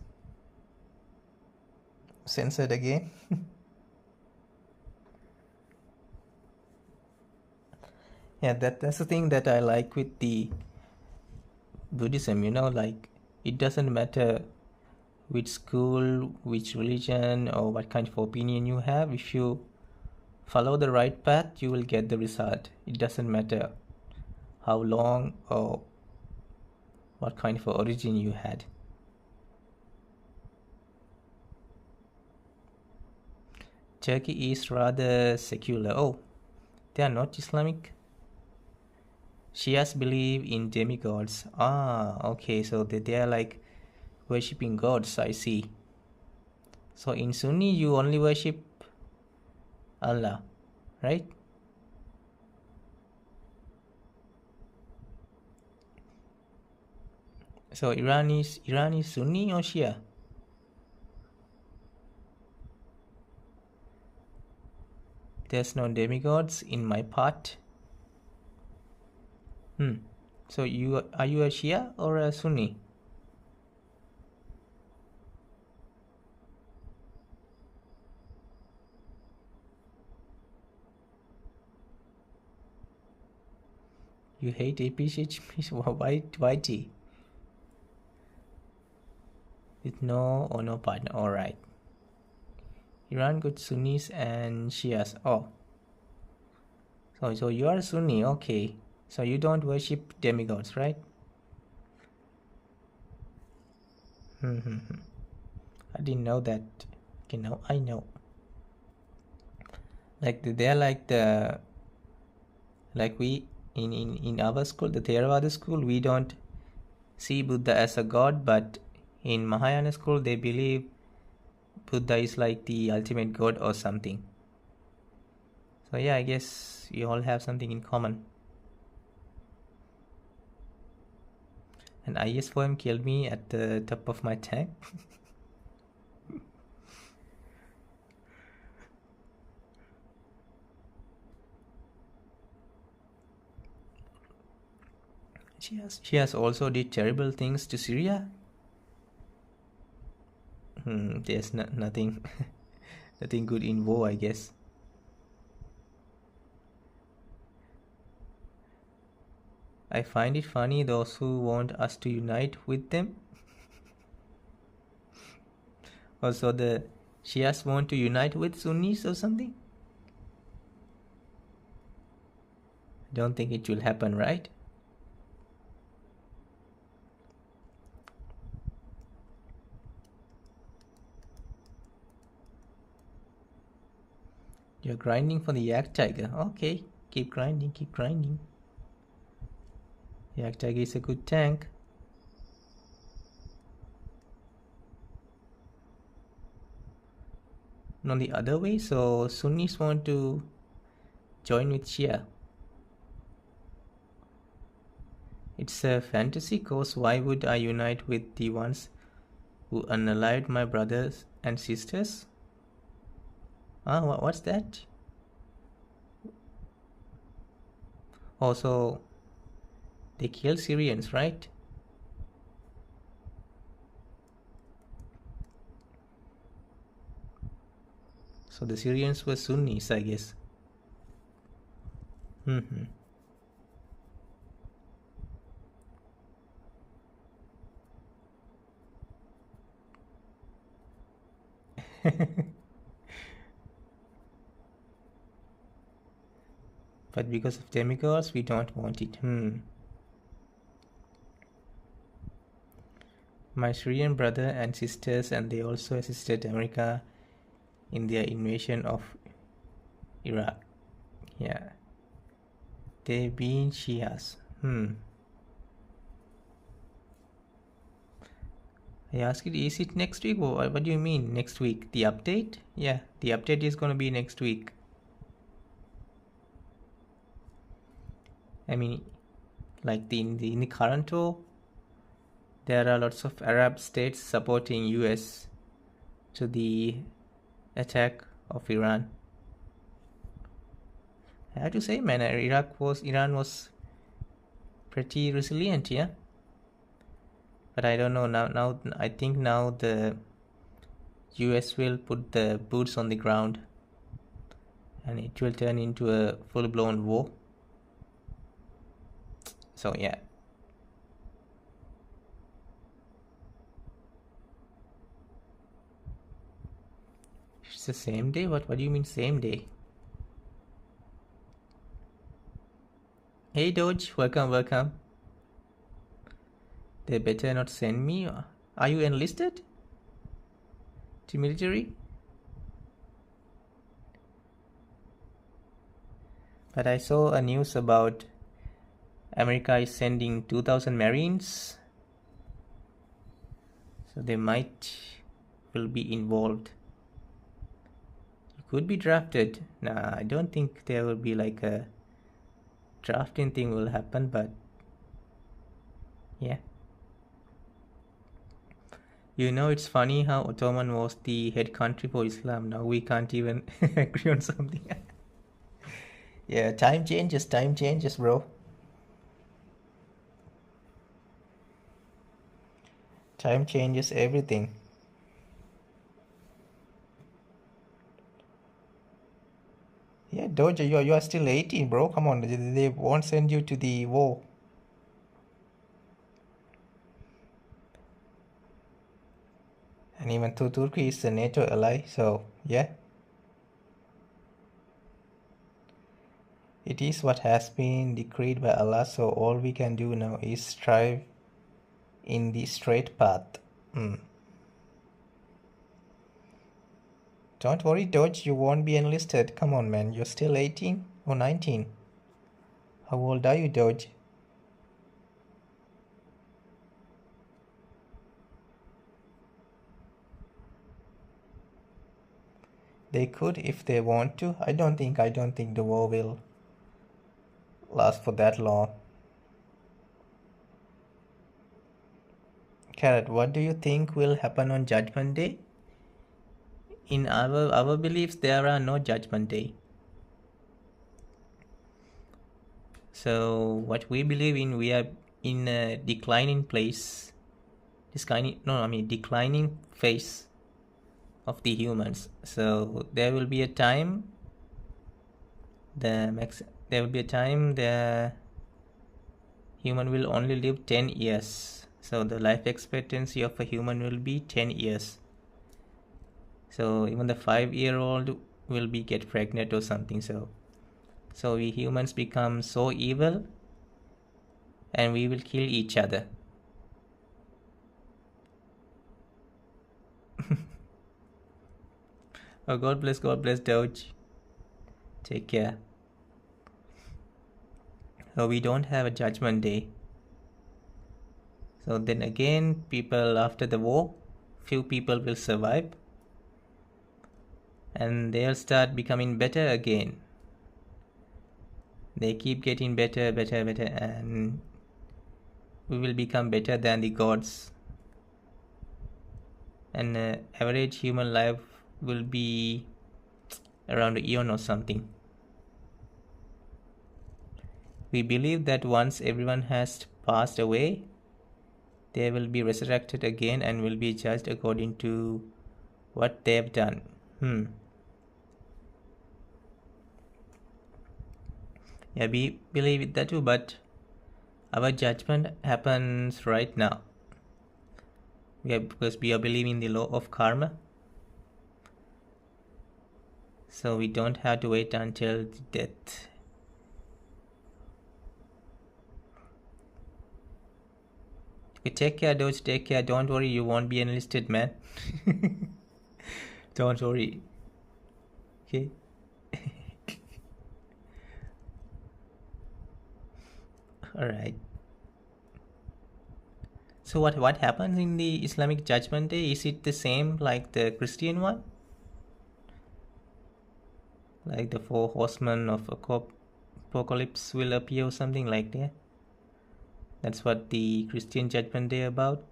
[SPEAKER 1] Censored again. Yeah, that's the thing that I like with the Buddhism, like it doesn't matter which school, which religion, or what kind of opinion you have. If you follow the right path, you will get the result. It doesn't matter how long or what kind of origin you had. Turkey is rather secular. Oh, they are not Islamic. Shias believe in demigods. Ah, okay, so they are like worshipping gods, I see. So in Sunni, you only worship Allah, right? So Iran is Sunni or Shia? There's no demigods in my part. So are you a Shia or a Sunni? You hate APH? Why T? With no or no partner. Alright. Iran got Sunnis and Shias. Oh. So you are Sunni, okay. So you don't worship demigods, right? I didn't know that. Okay, now I know. Like they're like we in our school, the Theravada school, we don't see Buddha as a god, but in Mahayana school they believe Buddha is like the ultimate god or something. So yeah, I guess you all have something in common. And IS4M killed me at the top of my tank. She has also did terrible things to Syria. There's nothing nothing good in war, I guess. I find it funny those who want us to unite with them. Also, the Shias want to unite with Sunnis or something? Don't think it will happen, right? You're grinding for the Yak Tiger. Okay, keep grinding, keep grinding. Yak Tiger is a good tank. On the other way, so Sunnis want to join with Shia. It's a fantasy, cause why would I unite with the ones who unallied my brothers and sisters? What's that? Also, they kill Syrians, right? So the Syrians were Sunnis, I guess. But because of demigods, we don't want it. My Syrian brother and sisters, and they also assisted America in their invasion of Iraq. Yeah. They've been Shias. I asked it, is it next week? What do you mean next week? The update? Yeah, the update is going to be next week. I mean, like in the current war, there are lots of Arab states supporting US to the attack of Iran. I have to say, man, Iran was pretty resilient, yeah. But I don't know now I think now the US will put the boots on the ground and it will turn into a full-blown war. So yeah. It's the same day? What do you mean same day? Hey Doge, welcome. They better not send me. Are you enlisted to military? But I saw a news about America is sending 2,000 Marines. So they will be involved. You could be drafted. Nah, I don't think there will be like a drafting thing will happen, but yeah. You know, it's funny how Ottoman was the head country for Islam. Now we can't even agree on something. Yeah, time changes, bro. Time changes everything. Yeah, Doja, you are still 18, bro. Come on, they won't send you to the war. And even though Turkey is a NATO ally, so yeah. It is what has been decreed by Allah, so all we can do now is strive in the straight path. Don't worry, Dodge, you won't be enlisted. Come on, man, you're still 18 or 19. How old are you, Dodge? They could if they want to. I don't think the war will last for that long. Carrot, what do you think will happen on Judgment Day? In our beliefs, there are no Judgment Day. So what we believe in, we are in a declining place. Declining phase of the humans. So there will be a time. There will be a time the human will only live 10 years. So the life expectancy of a human will be 10 years. So even the 5-year-old will be get pregnant or something. So we humans become so evil and we will kill each other. Oh, God bless Doge. Take care. So we don't have a Judgment Day. So then again, people after the war, few people will survive and they'll start becoming better again. They keep getting better, and we will become better than the gods. And average human life will be around a eon or something. We believe that once everyone has passed away, they will be resurrected again and will be judged according to what they've done. Yeah, we believe that too, but our judgment happens right now. Because we are believing in the law of karma. So we don't have to wait until death. Okay, take care, Doge, take care. Don't worry, you won't be enlisted, man. Don't worry. Okay. Alright. So what happens in the Islamic Judgment Day? Is it the same like the Christian one? Like the 4 horsemen of apocalypse will appear or something like that? That's what the Christian Judgment Day about?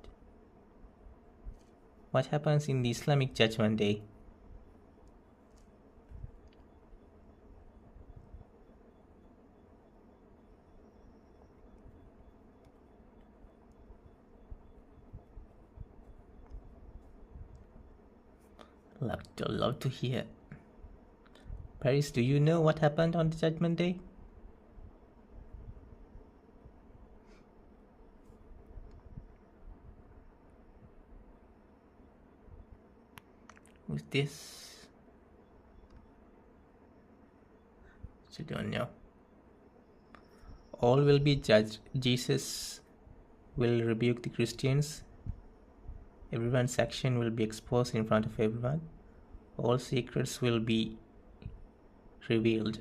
[SPEAKER 1] What happens in the Islamic Judgment Day? Love to hear. Paris, do you know what happened on the Judgment Day? Who's this? You don't know. All will be judged. Jesus will rebuke the Christians. Everyone's action will be exposed in front of everyone. All secrets will be revealed.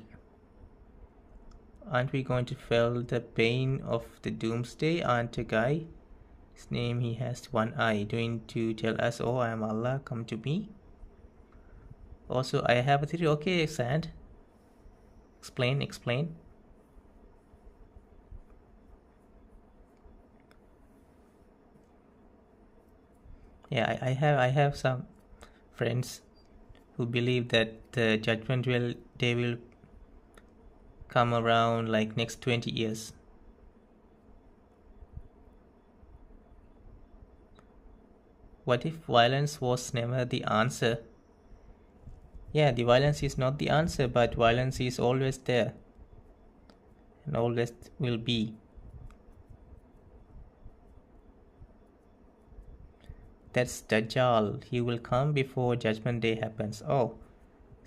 [SPEAKER 1] Aren't we going to feel the pain of the doomsday? Aren't a guy, his name, he has one eye, doing to tell us, oh, I am Allah, come to me? Also, I have a theory. Okay, Sand. Explain. Yeah, I have some friends who believe that the day will come around like next 20 years. What if violence was never the answer? Yeah, the violence is not the answer, but violence is always there and always will be. That's Dajjal. He will come before Judgment Day happens. Oh,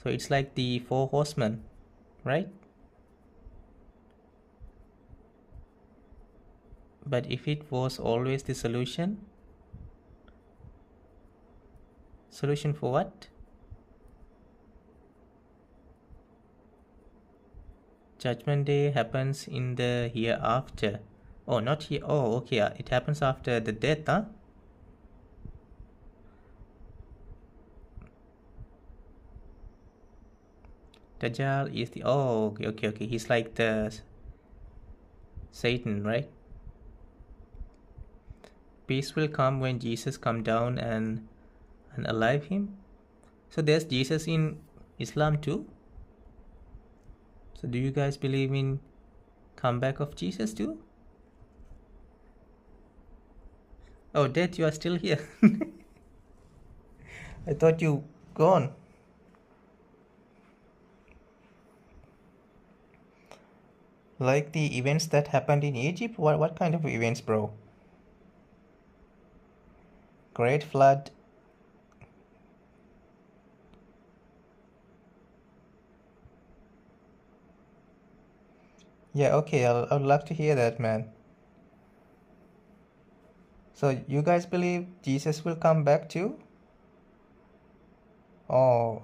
[SPEAKER 1] so it's like the 4 horsemen, right? But if it was always the solution for what? Judgment Day happens in the hereafter. Oh, not here. Oh, okay. It happens after the death, huh? Dajjal is the... Oh, okay. He's like the Satan, right? Peace will come when Jesus come down and alive him. So there's Jesus in Islam too? So do you guys believe in comeback of Jesus too? Oh, Death, you are still here. I thought you gone. Like the events that happened in Egypt? What kind of events, bro? Great flood. Yeah, okay, I'd love to hear that, man. So you guys believe Jesus will come back too? Oh,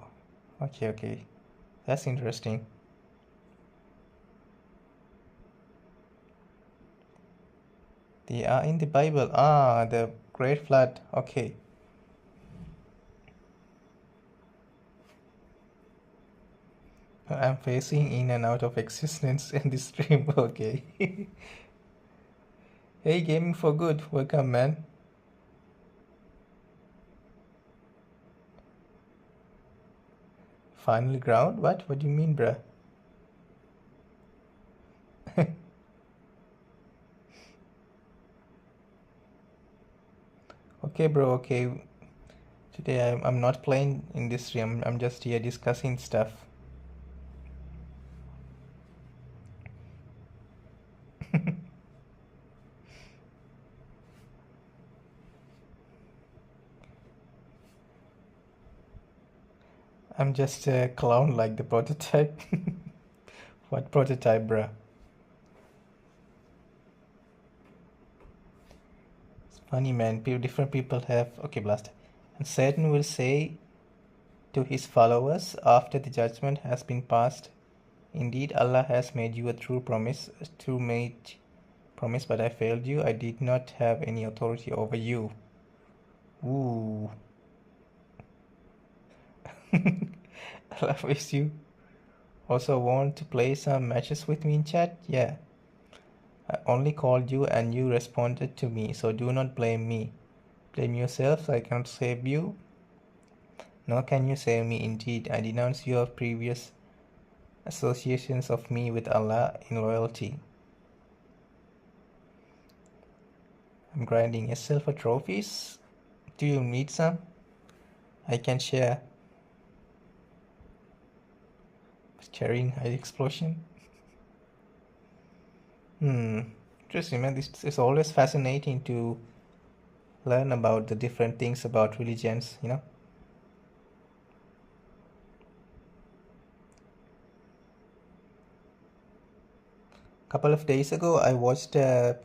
[SPEAKER 1] okay. That's interesting. They are in the Bible. The Great Flood. Okay. I'm facing in and out of existence in this stream. Okay. Hey, Gaming for Good. Welcome, man. Final ground? What? What do you mean, bruh? Okay, bro. Okay. Today I'm not playing in this stream. I'm just here discussing stuff. I'm just a clown like the prototype. What prototype, bruh? It's funny, man. Different people have... Okay, blast. And Satan will say to his followers after the judgment has been passed, indeed, Allah has made you a true promise, but I failed you. I did not have any authority over you. Ooh. Allah wish you also want to play some matches with me in chat? Yeah. I only called you and you responded to me, so do not blame me. Blame yourself, I cannot save you. Nor can you save me. Indeed, I denounce your previous associations of me with Allah in loyalty. I'm grinding yourself for trophies. Do you need some? I can share. Carrying high explosion. Interesting, man. This is always fascinating to learn about the different things about religions, you know. A couple of days ago, I watched a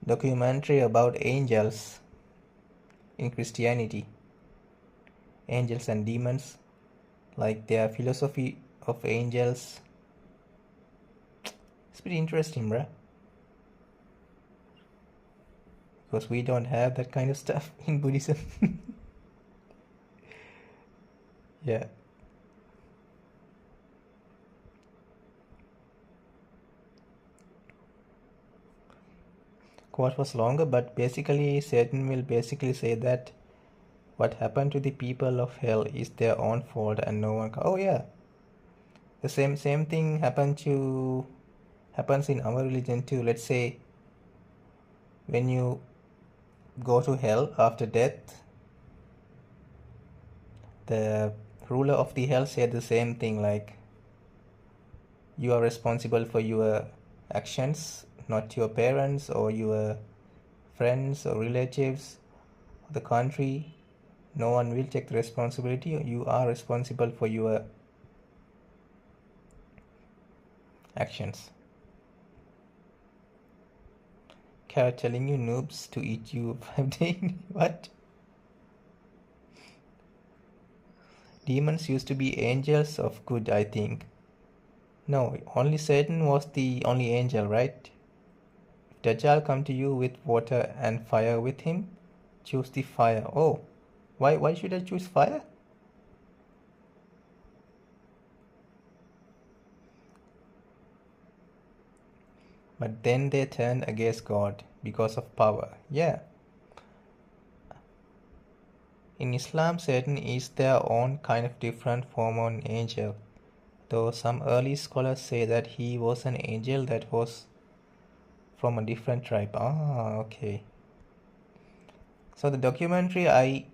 [SPEAKER 1] documentary about angels in Christianity, angels and demons, like their philosophy of angels. It's pretty interesting, bruh. Because we don't have that kind of stuff in Buddhism. Yeah. Quote was longer, but basically Satan will basically say that what happened to the people of hell is their own fault and no one. Oh yeah, the same thing happens in our religion too. Let's say when you go to hell after death, the ruler of the hell said the same thing, like you are responsible for your actions, not your parents or your friends or relatives or the country. No one will take the responsibility. You are responsible for your actions. Carrot telling you noobs to eat you 5 days. What? Demons used to be angels of good, I think. No, only Satan was the only angel, right? If Dajjal come to you with water and fire with him, choose the fire. Oh, why should I choose fire? But then they turned against God because of power. Yeah. In Islam, Satan is their own kind of different form of an angel, though some early scholars say that he was an angel that was from a different tribe. Ah, okay. So the documentary I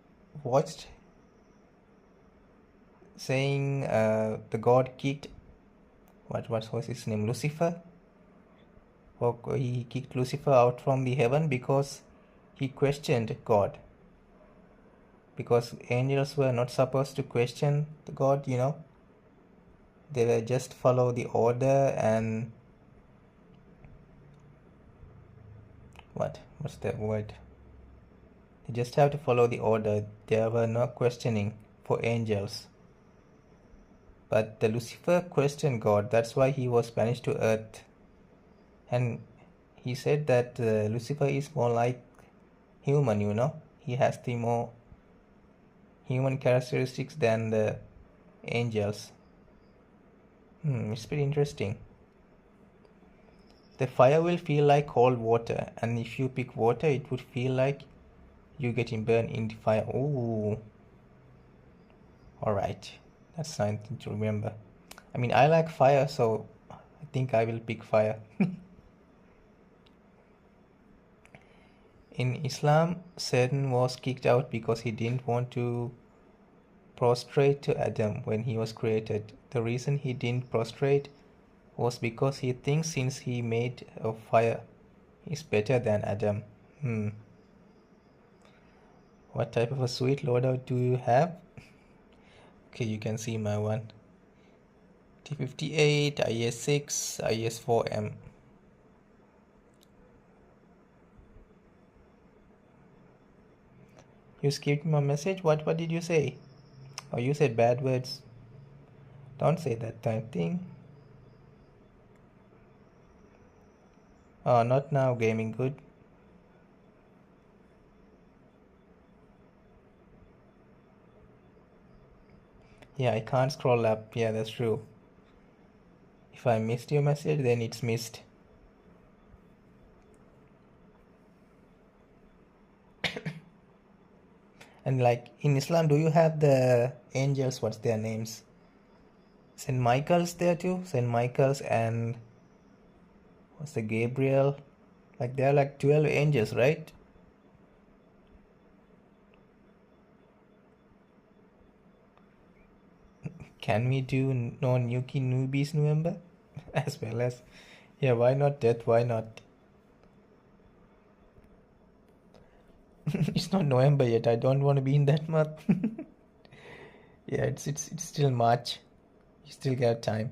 [SPEAKER 1] watched saying the god kicked what was his name, Lucifer. Or he kicked Lucifer out from the heaven because he questioned God. Because angels were not supposed to question the God, you know. They were just follow the order and what's the word? They just have to follow the order. There were no questioning for angels. But the Lucifer questioned God. That's why he was banished to earth. And he said that Lucifer is more like human, you know. He has the more human characteristics than the angels. It's pretty interesting. The fire will feel like cold water, and if you pick water, it would feel like you getting burned in the fire. Oh, all right. That's something to remember. I mean, I like fire, so I think I will pick fire. In Islam, Satan was kicked out because he didn't want to prostrate to Adam when he was created. The reason he didn't prostrate was because he thinks since he made of fire, he's better than Adam. What type of a sweet loadout do you have? Okay, you can see my one. T58, IS6, IS4M. You skipped my message? What did you say? Oh, you said bad words. Don't say that type thing. Oh, not now, gaming good. Yeah, I can't scroll up. Yeah, that's true. If I missed your message, then it's missed. And like in Islam, do you have the angels? What's their names? Saint Michael's there too. Saint Michael's and what's the Gabriel? Like there are like 12 angels, right? can we do no Nuki Newbies November? As well as, yeah, why not Death? Why not? It's not November yet. I don't want to be in that month. Yeah, it's still March. You still got time.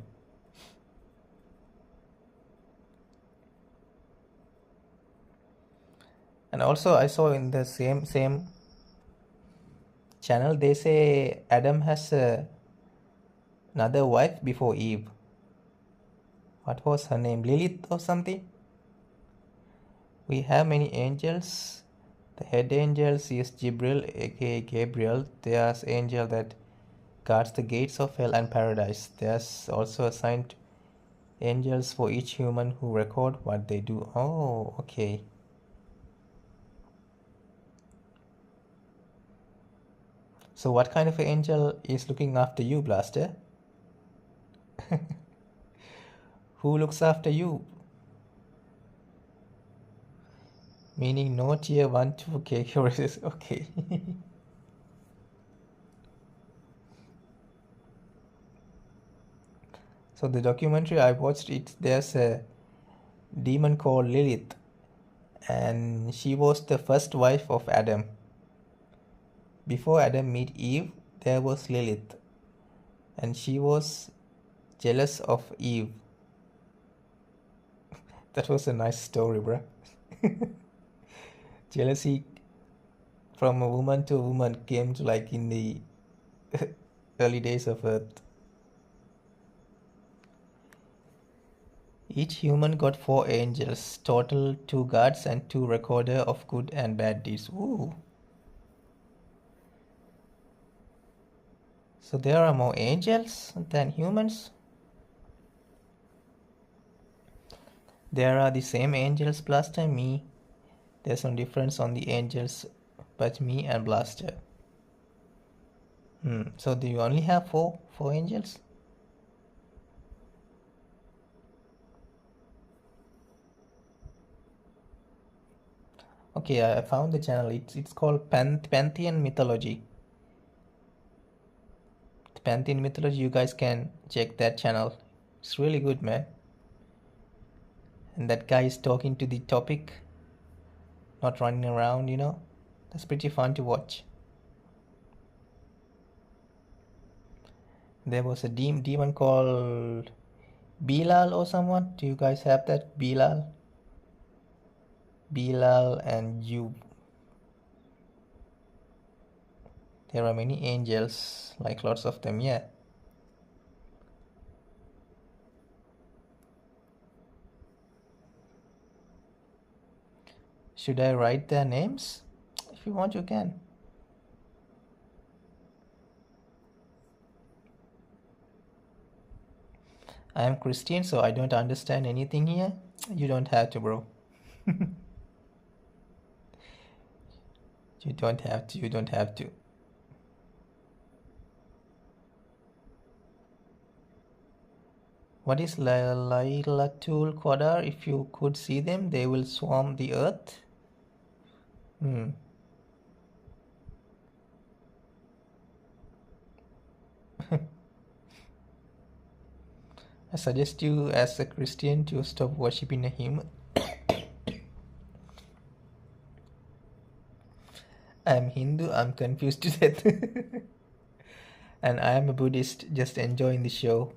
[SPEAKER 1] And also, I saw in the same channel they say Adam has another wife before Eve. What was her name? Lilith or something? We have many angels. The head angel is Jibril, aka Gabriel. There's angel that guards the gates of hell and paradise. There's also assigned angels for each human who record what they do. Oh, okay. So what kind of angel is looking after you, Blaster? Who looks after you? Meaning no tier 1, 2, okay. Okay. So the documentary I watched, there's a demon called Lilith, and she was the first wife of Adam. Before Adam met Eve, there was Lilith, and she was jealous of Eve. That was a nice story, bruh. Jealousy from a woman to a woman came to like in the early days of Earth. Each human got 4 angels, total 2 guards and 2 recorder of good and bad deeds. Ooh. So there are more angels than humans? There are the same angels, Blaster and me. There's no difference on the angels but me and Blaster. So do you only have 4 angels? Okay, I found the channel. It's called Pantheon Mythology. Pantheon Mythology, you guys can check that channel. It's really good, man. And that guy is talking to the topic, not running around, you know. That's pretty fun to watch. There was a demon called Bilal or someone. Do you guys have that? Bilal and you. There are many angels, like lots of them, yeah. Should I write their names? If you want, you can. I am Christian, so I don't understand anything here. You don't have to, bro. You don't have to. What is Laylatul Qadar? If you could see them, they will swarm the earth. I suggest you as a Christian to stop worshipping a human. I'm Hindu, I'm confused to death. And I am a Buddhist, just enjoying the show.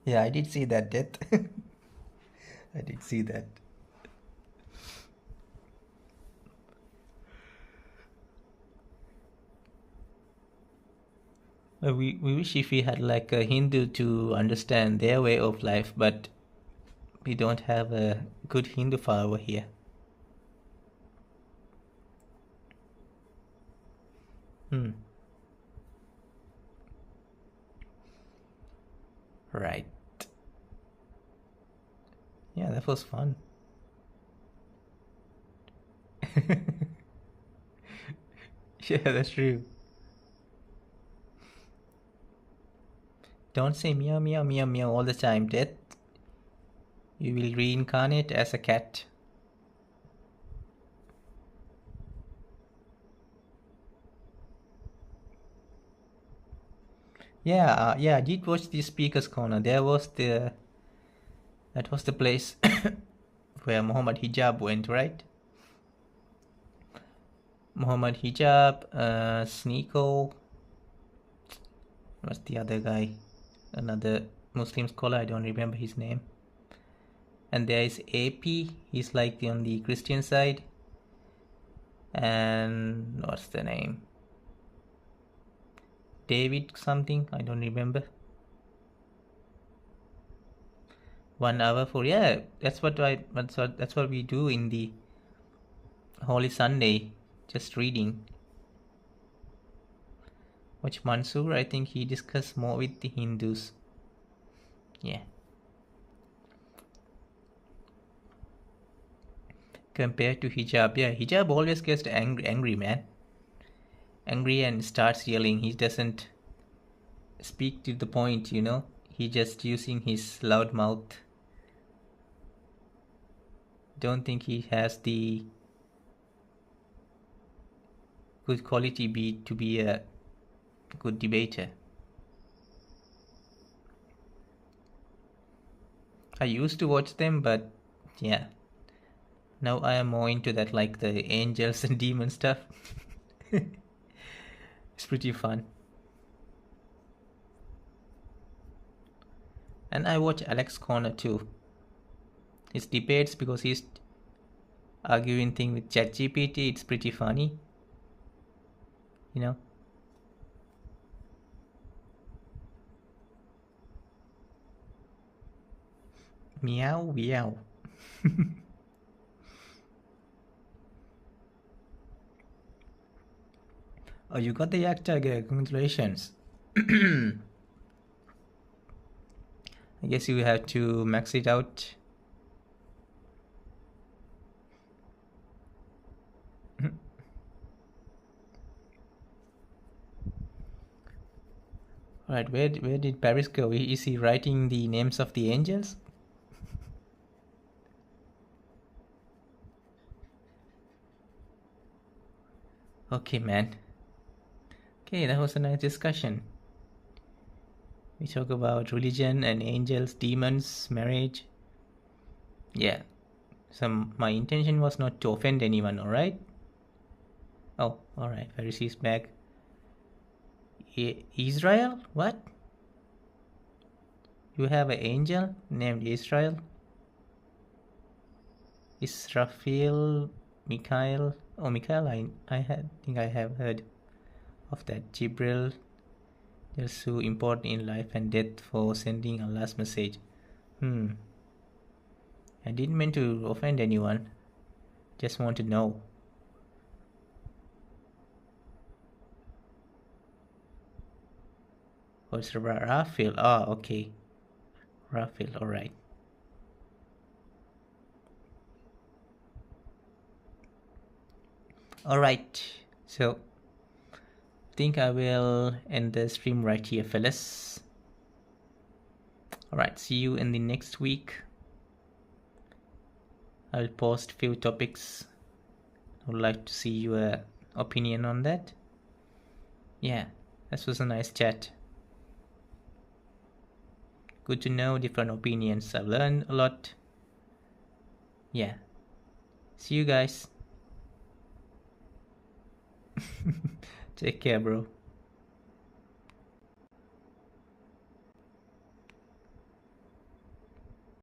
[SPEAKER 1] Yeah, I did see that, Death. I did see that. We wish if we had like a Hindu to understand their way of life, but we don't have a good Hindu follower here. Right. Yeah, that was fun. Yeah, that's true. Don't say meow meow meow meow all the time, Death. You will reincarnate as a cat. Yeah, I did watch the Speaker's Corner. That was the place where Muhammad Hijab went, right? Muhammad Hijab, Sneeko. What's the other guy? Another Muslim scholar. I don't remember his name. And there is AP. He's like on the Christian side. And what's the name? David something. I don't remember. 1 hour for that's what we do in the Holy Sunday, just reading. Watch Mansoor, I think he discussed more with the Hindus. Yeah. Compared to hijab, hijab always gets angry man. Angry and starts yelling. He doesn't speak to the point, He just using his loud mouth. Don't think he has the good quality to be a good debater. I used to watch them, but yeah. Now I am more into that, like the angels and demon stuff. It's pretty fun. And I watch Alex Corner too. His debates, because he's arguing thing with ChatGPT, it's pretty funny. Meow, meow. Oh, you got the yak tag. Congratulations. I guess you have to max it out. Alright, where did Paris go? Is he writing the names of the angels? Okay, man. Okay, that was a nice discussion. We talk about religion and angels, demons, marriage. Yeah. So my intention was not to offend anyone, alright? Oh, alright. Pharisees back. Israel? What? You have an angel named Israel? Israfil, Mikhail. Oh, Mikhail, I think I have heard of that. Jibril. They're so important in life and death for sending Allah's message. I didn't mean to offend anyone. Just want to know. Oh, it's Raphael. Oh, okay. Raphael, alright. Alright, so I think I will end the stream right here, fellas. Alright, see you in the next week. I'll post few topics. I would like to see your opinion on that. Yeah, this was a nice chat. Good to know different opinions. I've learned a lot. Yeah. See you guys. Take care, bro.